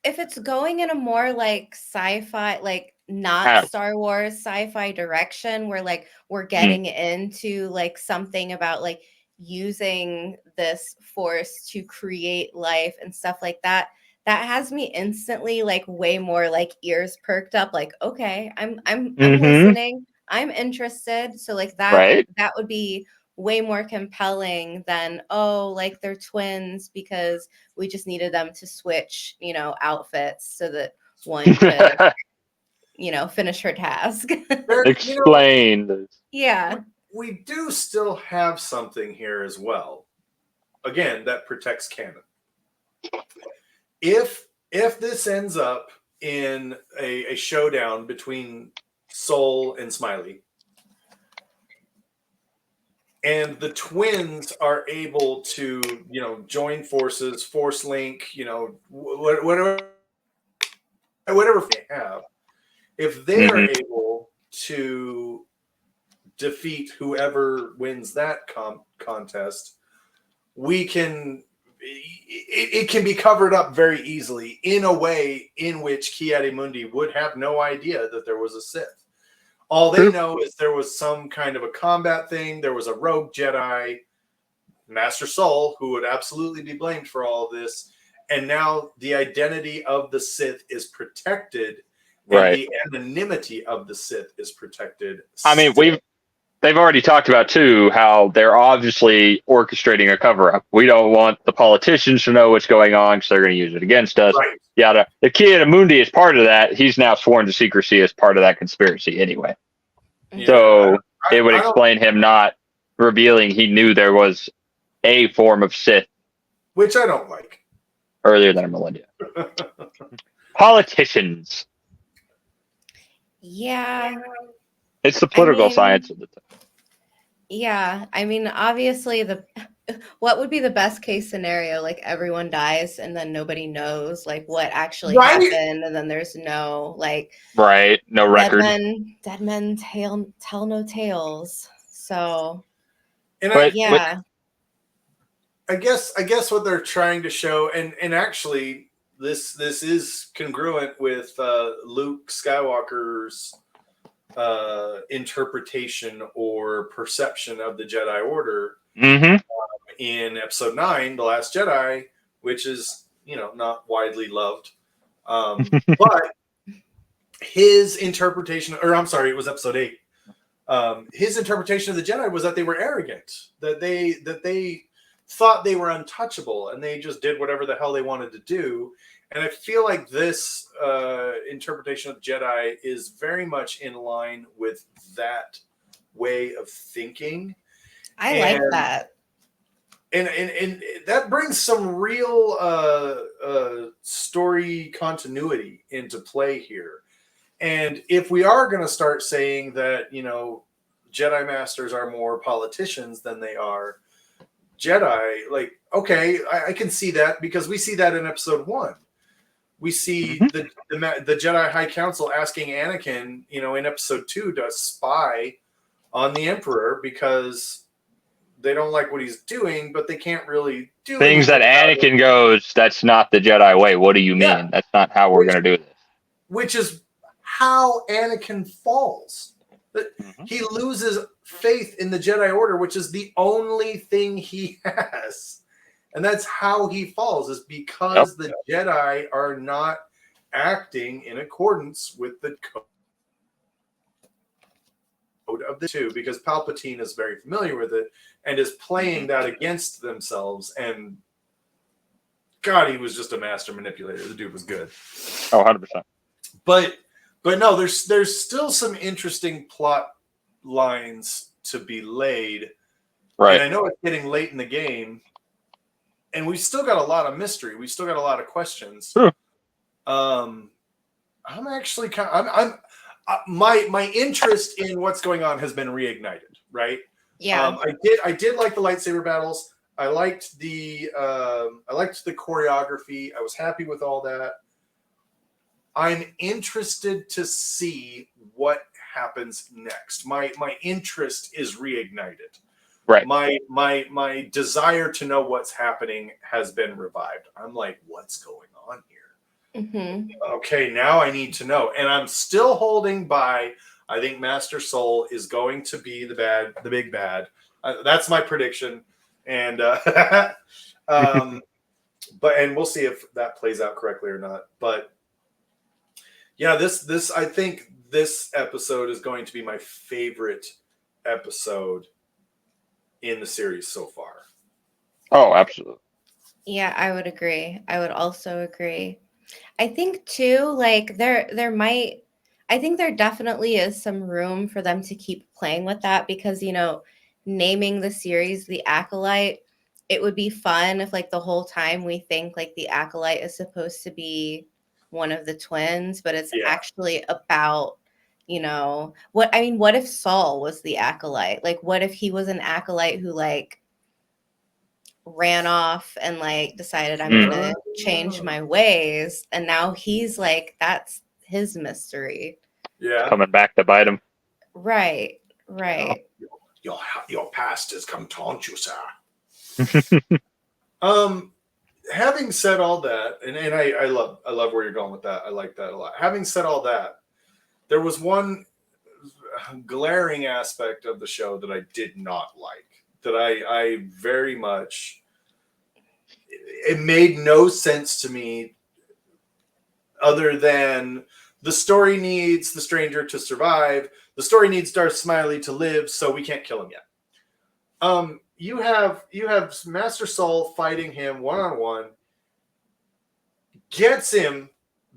S2: if it's going in a more like sci-fi, like not Star Wars sci-fi direction, where like we're getting into like something about like using this Force to create life and stuff like that, that has me instantly like way more like ears perked up, like, okay, I'm listening, I'm interested. So like that would be way more compelling than, oh, like they're twins because we just needed them to switch, you know, outfits so that one could, you know, finish her task.
S3: Explain.
S2: Yeah.
S1: We do still have something here as well. Again, that protects canon. If this ends up in a showdown between Soul and Smiley, and the twins are able to, you know, join forces, force link, you know, whatever they have, if they are able to defeat whoever wins that contest, we can. It can be covered up very easily in a way in which Ki-Adi-Mundi would have no idea that there was a Sith. All they know is there was some kind of a combat thing. There was a rogue Jedi, Master Soul, who would absolutely be blamed for all of this. And now the identity of the Sith is protected, and the anonymity of the Sith is protected.
S3: I mean, they've already talked about, too, how they're obviously orchestrating a cover-up. We don't want the politicians to know what's going on because they're going to use it against us.
S1: Right.
S3: Yada. The Ki-Adi-Mundi is part of that. He's now sworn to secrecy as part of that conspiracy anyway.
S1: Yeah,
S3: so it would explain him not revealing he knew there was a form of Sith.
S1: Which I don't like.
S3: Earlier than a millennia. Politicians.
S2: Yeah.
S3: It's the political science of the time.
S2: Yeah, I mean, obviously the what would be the best case scenario? Like everyone dies and then nobody knows like what actually
S1: Right?
S2: happened, and then there's no like
S3: Right. No record.
S2: dead men tell no tales. So
S1: And
S3: But
S2: yeah.
S1: I guess what they're trying to show, and actually this is congruent with Luke Skywalker's interpretation or perception of the Jedi Order
S3: mm-hmm.
S1: in Episode 9, The Last Jedi, which is not widely loved, but his interpretation, or I'm sorry, it was Episode 8. His interpretation of the Jedi was that they were arrogant, that they thought they were untouchable, and they just did whatever the hell they wanted to do. And I feel like this interpretation of Jedi is very much in line with that way of thinking.
S2: I like that.
S1: And that brings some real story continuity into play here. And if we are going to start saying that, Jedi Masters are more politicians than they are Jedi, like, okay, I can see that, because we see that in Episode 1. We see the Jedi High Council asking Anakin, in Episode 2 to spy on the Emperor because they don't like what he's doing, but they can't really do
S3: things that Anakin goes, that's not the Jedi way. What do you mean?
S1: Yeah.
S3: That's not how we're going to do this.
S1: Which is how Anakin falls. He loses faith in the Jedi Order, which is the only thing he has. And that's how he falls, is because the Jedi are not acting in accordance with the code of the two, because Palpatine is very familiar with it and is playing that against themselves. And God, he was just a master manipulator. The dude was good.
S3: Oh, 100%.
S1: But no, there's still some interesting plot lines to be laid.
S3: Right.
S1: And I know it's getting late in the game, and we've still got a lot of mystery. We still got a lot of questions.
S3: True.
S1: I'm actually my interest in what's going on has been reignited. Right.
S2: Yeah.
S1: I did like the lightsaber battles. I liked the choreography. I was happy with all that. I'm interested to see what happens next. My interest is reignited.
S3: Right.
S1: My desire to know what's happening has been revived. I'm like, what's going on here?
S2: Mm-hmm.
S1: Okay, now I need to know. And I'm still holding by, I think Master Soul is going to be the big bad. That's my prediction. And but we'll see if that plays out correctly or not. But yeah, this I think this episode is going to be my favorite episode in the series so far.
S3: Oh, absolutely.
S2: Yeah, I would agree. I would also agree. I think too, like I think there definitely is some room for them to keep playing with that, because naming the series The Acolyte, it would be fun if like the whole time we think like the Acolyte is supposed to be one of the twins, but it's actually about what if Saul was the Acolyte? Like, what if he was an Acolyte who like ran off and like decided I'm gonna change my ways, and now he's like, that's his mystery.
S1: Yeah,
S3: coming back to bite him.
S2: Right.
S1: Your past has come to haunt you, sir. Having said all that, and I love where you're going with that. I like that a lot. Having said all that, there was one glaring aspect of the show that I did not like, that I very much, it made no sense to me, other than the story needs the stranger to survive. The story needs Darth Smiley to live, so we can't kill him yet. You have Master Soul fighting him one-on-one, gets him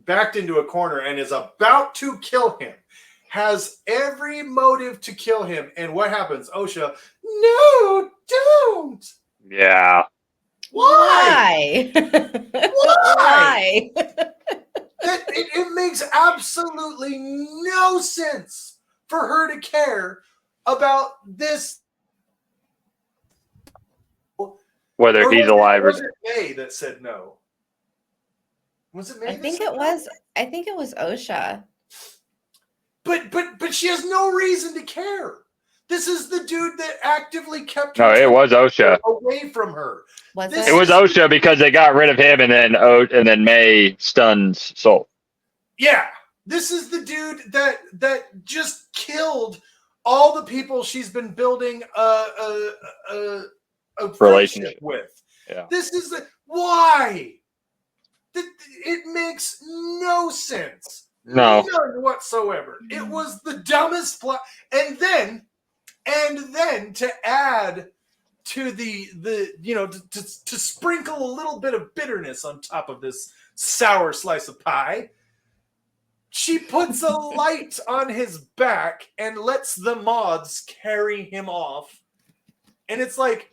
S1: backed into a corner and is about to kill him. Has every motive to kill him. And what happens? Osha, no, don't.
S3: Yeah.
S1: Why?
S2: Why?
S1: It makes absolutely no sense for her to care about this
S3: whether
S1: Or
S3: he's alive or
S1: was it May that said no? Was it May?
S2: I think it was. I think it was OSHA.
S1: But she has no reason to care. This is the dude that actively kept
S3: No, it was OSHA.
S1: away from her.
S2: Was
S1: This
S2: it?
S3: It was OSHA because they got rid of him, and then May stuns Soul.
S1: Yeah, this is the dude that just killed all the people she's been building a relationship with.
S3: Yeah.
S1: This is why. It makes no sense.
S3: No.
S1: None whatsoever. It was the dumbest plot. And then to add to the to sprinkle a little bit of bitterness on top of this sour slice of pie, she puts a light on his back and lets the moths carry him off. And it's like,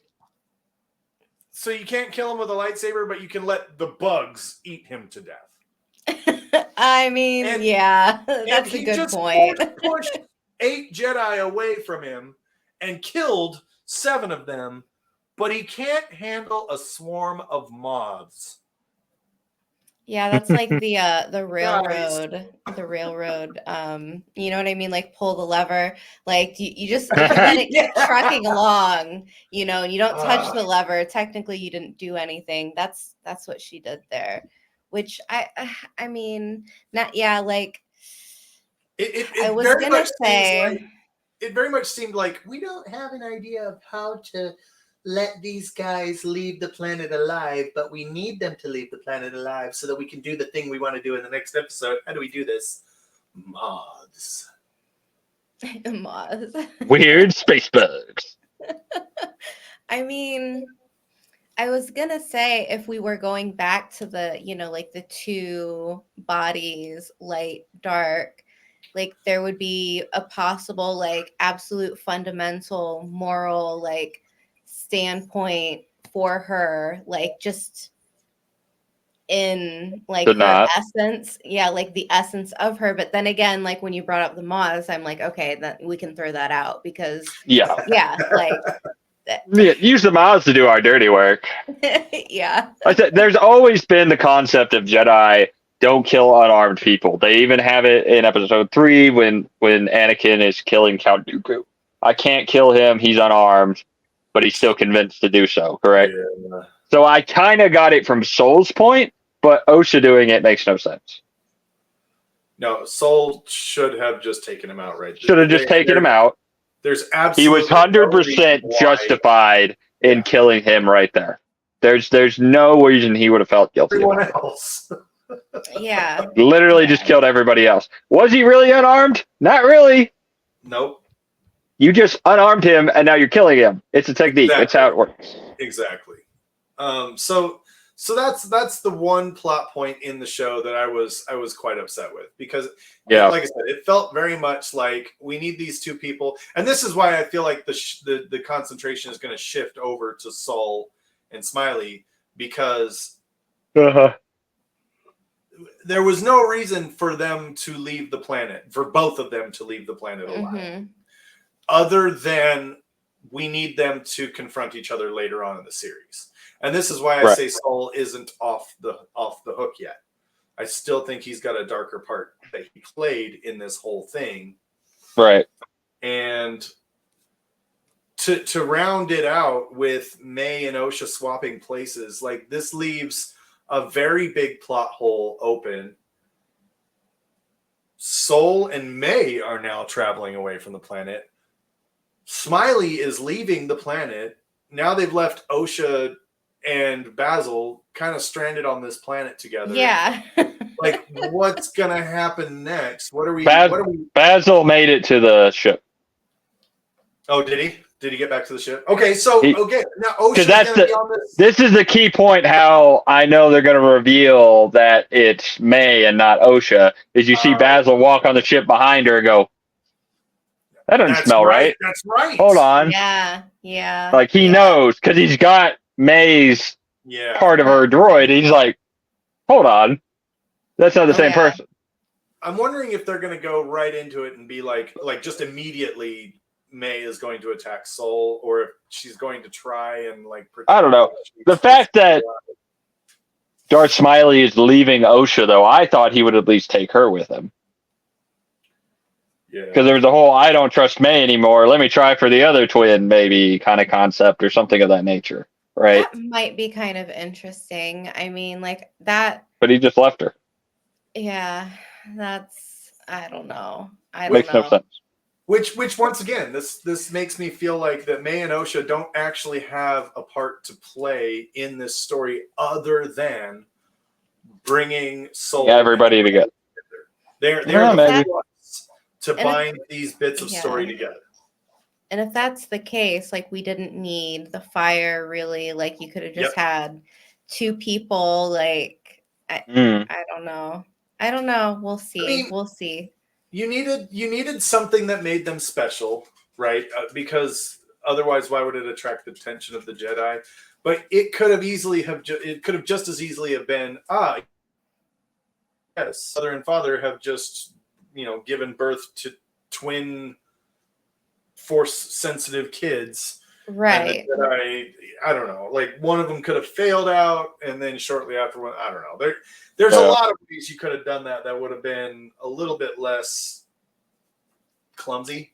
S1: so you can't kill him with a lightsaber, but you can let the bugs eat him to death.
S2: I mean, that's a good point.
S1: Pushed 8 Jedi away from him and killed 7 of them, but he can't handle a swarm of moths.
S2: Yeah, that's like the railroad, you know what I mean? Like pull the lever, like you just if you let it keep trucking along, and you don't touch the lever. Technically, you didn't do anything. That's what she did there, which I mean, not like I was gonna say.
S1: It very much seemed like we don't have an idea of how to let these guys leave the planet alive, but we need them to leave the planet alive so that we can do the thing we want to do in the next episode. How do we do this? Moths.
S2: Moths.
S3: Weird space bugs.
S2: I mean, I was gonna say if we were going back to the, like the 2 bodies, light, dark, like there would be a possible like absolute fundamental moral like standpoint for her, like just in like her essence, like the essence of her. But then again, like when you brought up the moths, I'm like, okay, that we can throw that out because like
S3: use the moths to do our dirty work. I said there's always been the concept of Jedi don't kill unarmed people. They even have it in episode 3 when Anakin is killing Count Dooku. I can't kill him, he's unarmed, but he's still convinced to do so, correct? Yeah. So I kind of got it from Soul's point, but OSHA doing it makes no sense.
S1: No, Soul should have just taken him out right there.
S3: Should have just taken him out.
S1: There's absolutely
S3: he was 100% justified in killing him right there. There's no reason he would have felt guilty.
S1: Everyone else.
S3: Literally just killed everybody else. Was he really unarmed? Not really.
S1: Nope.
S3: You just unarmed him and now you're killing him. It's a technique. Exactly. It's how it works.
S1: Exactly. So that's the one plot point in the show that I was quite upset with because like I said, it felt very much like we need these 2 people, and this is why I feel like the concentration is going to shift over to Saul and Smiley because there was no reason for them to leave the planet, for both of them to leave the planet alive, other than we need them to confront each other later on in the series. And this is why I say Saul isn't off the hook yet. I still think he's got a darker part that he played in this whole thing.
S3: Right.
S1: And to round it out with May and OSHA swapping places, like this leaves a very big plot hole open. Soul and May are now traveling away from the planet. Smiley is leaving the planet. Now they've left OSHA and Basil kind of stranded on this planet together.
S2: Yeah.
S1: Like, what's gonna happen next?
S3: Basil made it to the ship.
S1: Oh, did he? Did he get back to the ship? Okay, so now OSHA's gonna be on this.
S3: This is the key point. How I know they're gonna reveal that it's May and not OSHA is you see Basil walk on the ship behind her and go, "That doesn't smell right."
S1: That's right.
S3: Hold on.
S2: Yeah.
S3: Like he knows because he's got May's part of her droid. He's like, hold on, that's not the same person.
S1: I'm wondering if they're going to go right into it and be like just immediately May is going to attack Soul, or if she's going to try and like.
S3: I don't know. The fact that Darth Smiley is leaving Osha, though, I thought he would at least take her with him.
S1: Yeah.
S3: Because there's a whole "I don't trust May anymore. Let me try for the other twin," maybe kind of concept or something of that nature, right?
S2: That might be kind of interesting. I mean, like that.
S3: But he just left her.
S2: Yeah, that's. I don't know. I don't
S3: Makes
S2: know.
S3: no sense.
S1: Which once again, this makes me feel like that May and Osha don't actually have a part to play in this story other than bringing Soul.
S3: Everybody together.
S1: They're
S3: Yeah,
S1: the
S3: maybe.
S1: ones to bind these bits of
S2: Yeah.
S1: story together.
S2: And if that's the case, like we didn't need the fire really. Like you could have just had two people. Like I don't know. I don't know. We'll see.
S1: I mean,
S2: we'll see.
S1: You needed something that made them special, right? Because otherwise, why would it attract the attention of the Jedi? But it could have just as easily have been yes, mother and father have just given birth to twin force sensitive kids,
S2: right?
S1: And I don't know, like one of them could have failed out, and then shortly after, I don't know. There's a lot of ways you could have done that would have been a little bit less clumsy.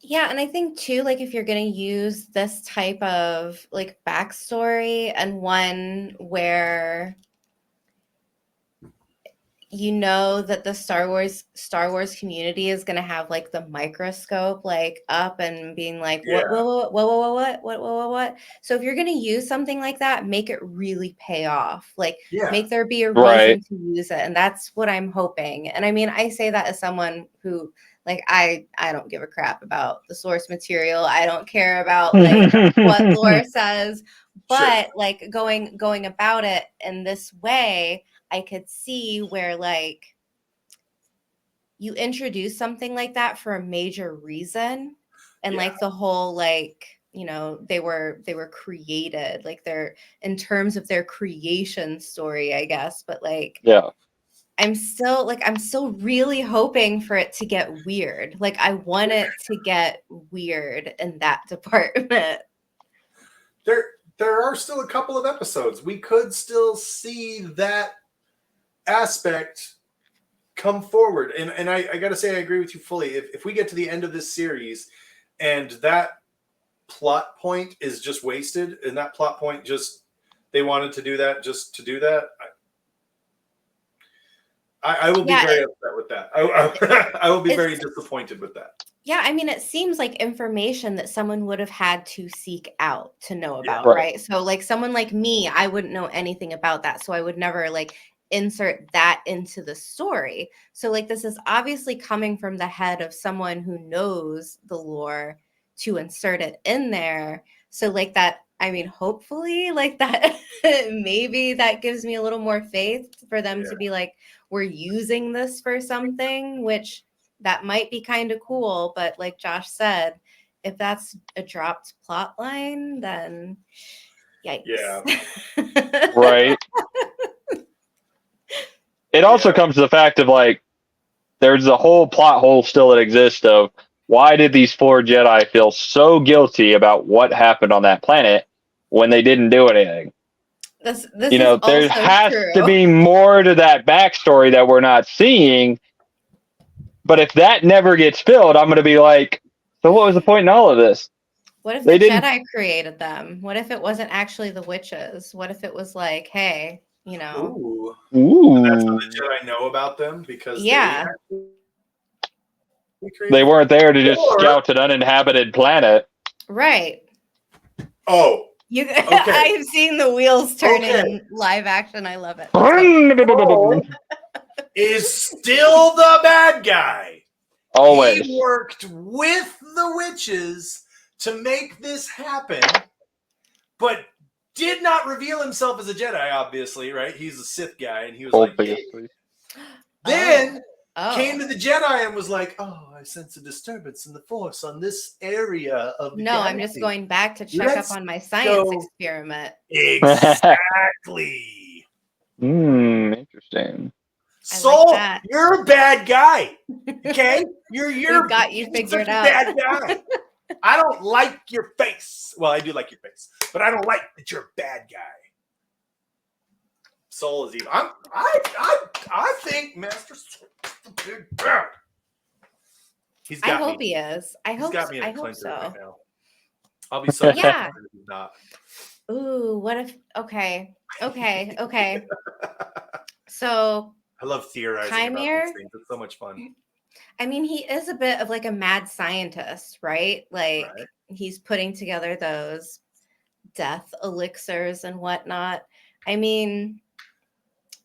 S2: Yeah, and I think too, like if you're going to use this type of like backstory and one where you know that the Star Wars community is going to have like the microscope like up and being like what. So if you're going to use something like that, make it really pay off. Like make there be a reason to use it, and that's what I'm hoping. And I mean, I say that as someone who like I don't give a crap about the source material. I don't care about like what lore says, but like going about it in this way, I could see where like you introduce something like that for a major reason, and like the whole like they were created, like they're in terms of their creation story, I guess, but like I'm still really hoping for it to get weird. Like I want it to get weird in that department.
S1: There are still a couple of episodes. We could still see that aspect come forward. And I got to say, I agree with you fully. If we get to the end of this series and that plot point is just wasted, and that plot point they wanted to do that just to do that, I will be very upset with that. I will be very disappointed with that.
S2: Yeah, I mean, it seems like information that someone would have had to seek out to know about, right? So like someone like me, I wouldn't know anything about that. So I would never like insert that into the story. So like this is obviously coming from the head of someone who knows the lore to insert it in there. So like that, I mean, hopefully like that, maybe that gives me a little more faith for them to be like, we're using this for something, which that might be kind of cool. But like Josh said, if that's a dropped plot line, then yikes.
S1: Yeah.
S3: Right. It also comes to the fact of like, there's a whole plot hole still that exists of why did these 4 Jedi feel so guilty about what happened on that planet when they didn't do anything?
S2: This
S3: there has to be more to that backstory that we're not seeing. But if that never gets filled, I'm going to be like, so what was the point in all of this?
S2: What if the Jedi created them? What if it wasn't actually the witches? What if it was like, hey,
S1: Ooh.
S3: And
S1: that's how the Jedi know about them, because
S3: they weren't there to just scout an uninhabited planet.
S2: Right.
S1: Oh.
S2: Okay. I've seen the wheels turning in live action. I love it.
S1: Is still the bad guy.
S3: Always.
S1: He worked with the witches to make this happen, but did not reveal himself as a Jedi, obviously, right? He's a Sith guy, and he was
S3: obviously.
S1: like, hey. Then came to the Jedi and was like, oh, I sense a disturbance in the Force on this area of the galaxy.
S2: I'm just going back to check up on my science experiment.
S1: Exactly.
S3: Interesting.
S1: Soul, like you're a bad guy. Okay? You're
S2: got you figured out.
S1: Bad guy. I don't like your face. Well, I do like your face, but I don't like that you're a bad guy. Soul is evil. I think Master Soul is the big bad. He's got
S2: I hope
S1: me.
S2: he is. I
S1: He's
S2: hope.
S1: got me in a
S2: I hope
S1: cleanser
S2: so.
S1: right now. I'll be so
S2: Yeah.
S1: if he's not.
S2: Ooh, what if? Okay. So
S1: I love theorizing
S2: Chimere?
S1: about these things. It's so much fun.
S2: I mean, he is a bit of like a mad scientist, right? Like
S1: Right.
S2: he's putting together those death elixirs and whatnot. I mean,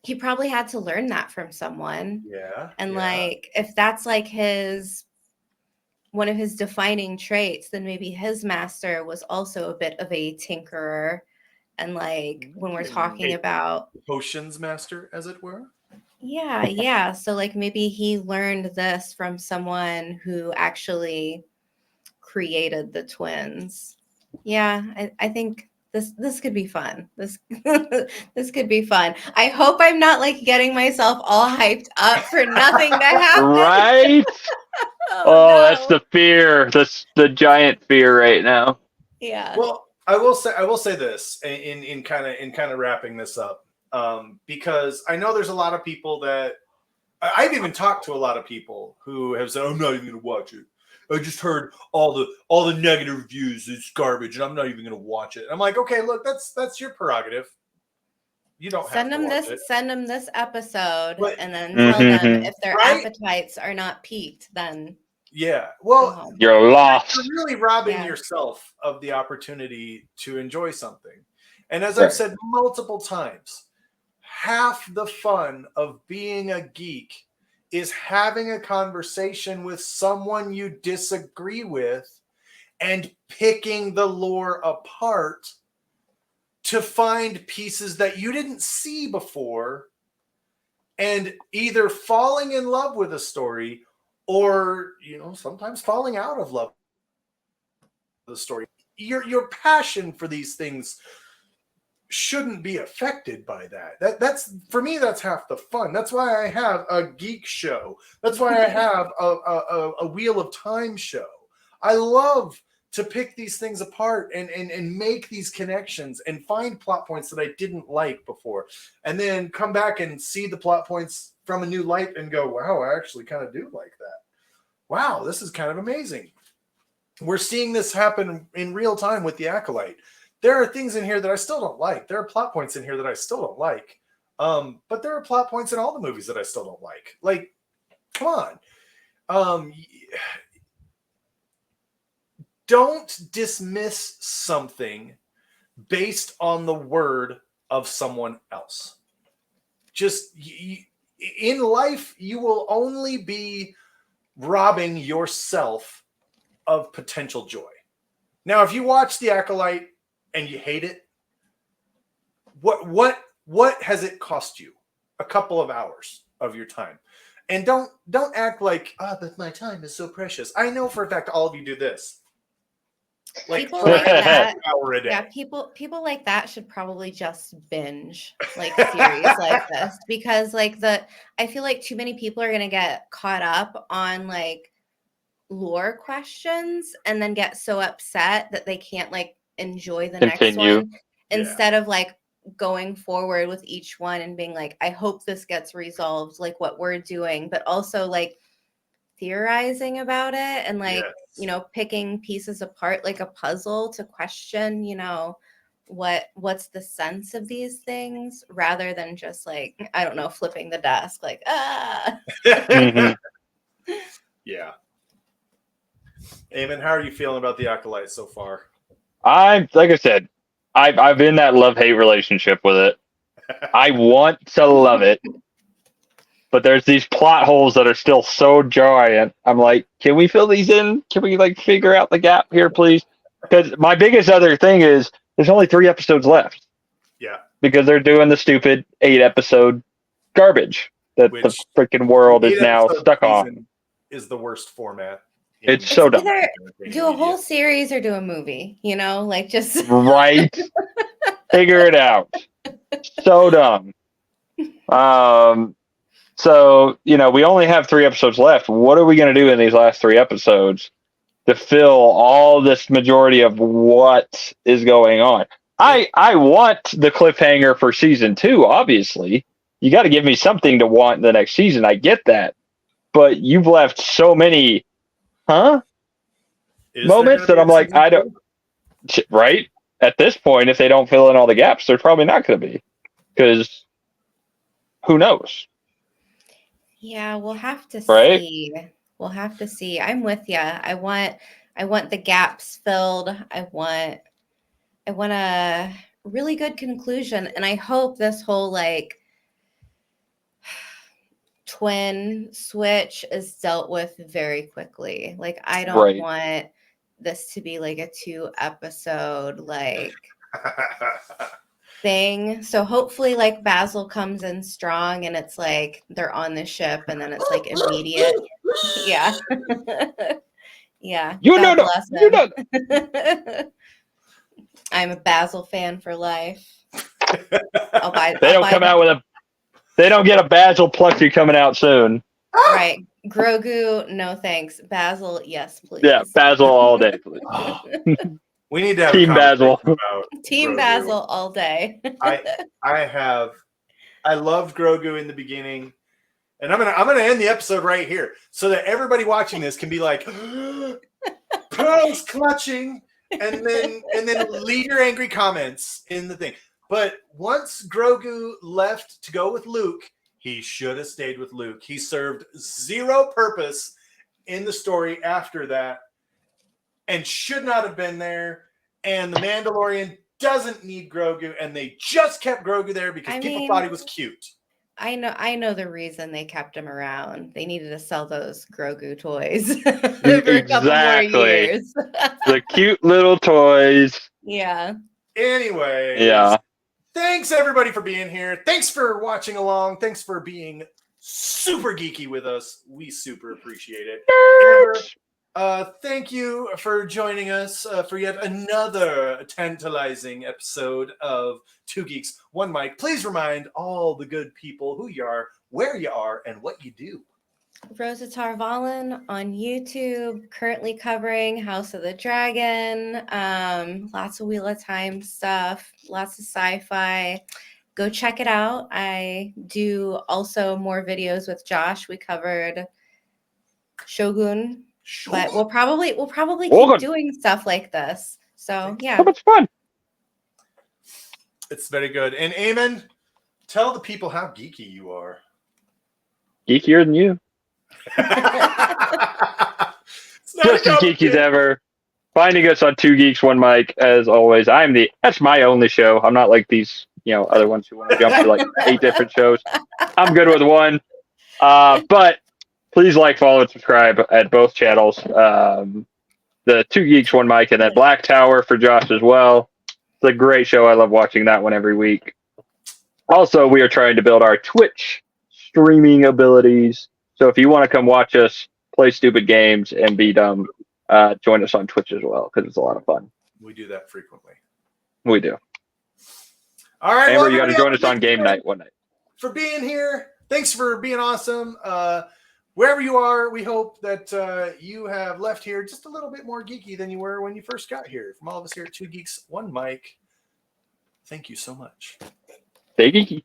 S2: he probably had to learn that from someone.
S1: Yeah.
S2: And
S1: yeah.
S2: like, if that's like one of his defining traits, then maybe his master was also a bit of a tinkerer. And like, when we're talking about
S1: potions master, as it were.
S2: Yeah. So like maybe he learned this from someone who actually created the twins. Yeah, I think this could be fun. This this could be fun. I hope I'm not like getting myself all hyped up for nothing to happen.
S3: Right?
S2: Oh,
S3: no.
S2: that's
S3: the fear. That's the giant fear right now.
S2: Yeah.
S1: Well, I will say this in kind of wrapping this up, because I know there's a lot of people that I've even talked to a lot of people who have said, I'm not even going to watch it. I just heard all the negative reviews. It's garbage, and I'm not even going to watch it. I'm like, okay, look, that's your prerogative. You don't have to watch it.
S2: Send them this episode,
S1: but,
S2: and then tell them if their appetites are not piqued, then
S1: yeah. Well,
S3: you're lost.
S1: You're really robbing yourself of the opportunity to enjoy something. And as I've said multiple times, half the fun of being a geek is having a conversation with someone you disagree with and picking the lore apart to find pieces that you didn't see before and either falling in love with a story or, sometimes falling out of love with the story. Your passion for these things shouldn't be affected by that. That's for me, that's half the fun. That's why I have a geek show. That's why I have a Wheel of Time show. I love to pick these things apart and make these connections and find plot points that I didn't like before, and then come back and see the plot points from a new light and go, wow, I actually kind of do like that. Wow, this is kind of amazing. We're seeing this happen in real time with the Acolyte. There are things in here that I still don't like. There are plot points in here that I still don't like. But there are plot points in all the movies that I still don't like. Like, come on. Don't dismiss something based on the word of someone else. Just in life, you will only be robbing yourself of potential joy. Now, if you watch The Acolyte and you hate it, what has it cost you? A couple of hours of your time. And don't act like, but my time is so precious. I know for a fact all of you do this. Like
S2: people like that,
S1: hour a day.
S2: yeah, people like that should probably just binge like series like this, because like I feel like too many people are gonna get caught up on like lore questions and then get so upset that they can't like enjoy the next one instead of like going forward with each one and being like, I hope this gets resolved like what we're doing, but also like theorizing about it and like picking pieces apart like a puzzle to question what's the sense of these things, rather than just like, I don't know, flipping the desk like
S1: Yeah. Eamon, how are you feeling about the Acolyte so far?
S3: Like I said, I've in that love-hate relationship with it. I want to love it, but there's these plot holes that are still so giant. I'm like, can we fill these in? Can we like figure out the gap here, please? Because my biggest other thing is there's only 3 episodes left.
S1: Yeah.
S3: Because they're doing the stupid 8-episode garbage that the freaking world is now stuck on.
S1: Is the worst format.
S3: It's so dumb.
S2: Either do a whole series or do a movie, like just
S3: right. Figure it out. So dumb. So, we only have 3 episodes left. What are we going to do in these last 3 episodes to fill all this majority of what is going on. I want the cliffhanger for season 2, obviously. You got to give me something to want in the next season. I get that. But you've left so many, moments that I'm like, I don't, right? At this point, if they don't fill in all the gaps, there's probably not going to be. Because who knows?
S2: Yeah, we'll have to
S3: Right?
S2: see. We'll have to see. I'm with you. I want the gaps filled. I want a really good conclusion, and I hope this whole like twin switch is dealt with very quickly. Like I don't
S3: Right.
S2: want this to be like a 2-episode like thing. So hopefully like Basil comes in strong and it's like they're on the ship and then it's like immediate. Yeah. Yeah.
S3: You
S2: God
S3: know,
S2: bless
S3: you know.
S2: him. I'm a Basil fan for life.
S3: They don't come out with a. They don't get a Basil plushie coming out soon.
S2: Right. Grogu, no thanks. Basil, yes, please.
S3: Yeah, Basil all day, please.
S1: We need to have
S3: Team
S1: a
S3: Basil.
S1: about
S2: Team
S1: Grogu.
S2: Basil all day.
S1: I loved Grogu in the beginning, and I'm gonna end the episode right here so that everybody watching this can be like, pearls clutching, and then leave your angry comments in the thing. But once Grogu left to go with Luke, he should have stayed with Luke. He served zero purpose in the story after that and should not have been there. And the Mandalorian doesn't need Grogu, and they just kept Grogu there because people thought he was cute.
S2: I know the reason they kept him around. They needed to sell those Grogu toys for a couple more years.
S3: The cute little toys.
S2: Yeah.
S1: Anyway.
S3: Yeah.
S1: Thanks everybody for being here. Thanks for watching along. Thanks for being super geeky with us. We super appreciate it. Amber, thank you for joining us for yet another tantalizing episode of Two Geeks, One Mic. Please remind all the good people who you are, where you are, and what you do.
S2: Rosa Tarvalin on YouTube, currently covering House of the Dragon, lots of Wheel of Time stuff, lots of sci-fi. Go check it out. I do also more videos with Josh. We covered Shogun. But we'll probably keep doing stuff like this. So yeah.
S3: So much fun.
S1: It's very good. And Eamon, tell the people how geeky you are.
S3: Geekier than you. Just as geeky as ever. Finding us on Two Geeks, One Mic, as always. That's my only show. I'm not like these, other ones who want to jump to like 8 different shows. I'm good with one. But please like, follow, and subscribe at both channels. The Two Geeks, One Mic, and then Black Tower for Josh as well. It's a great show. I love watching that one every week. Also, we are trying to build our Twitch streaming abilities. So if you want to come watch us play stupid games and be dumb, join us on Twitch as well, because it's a lot of fun.
S1: We do that frequently.
S3: We do.
S1: All right,
S3: Amber, you got to join us on game night one night.
S1: For being here. Thanks for being awesome. Wherever you are, we hope that you have left here just a little bit more geeky than you were when you first got here. From all of us here at Two Geeks, One Mic, thank you so much.
S3: Stay geeky.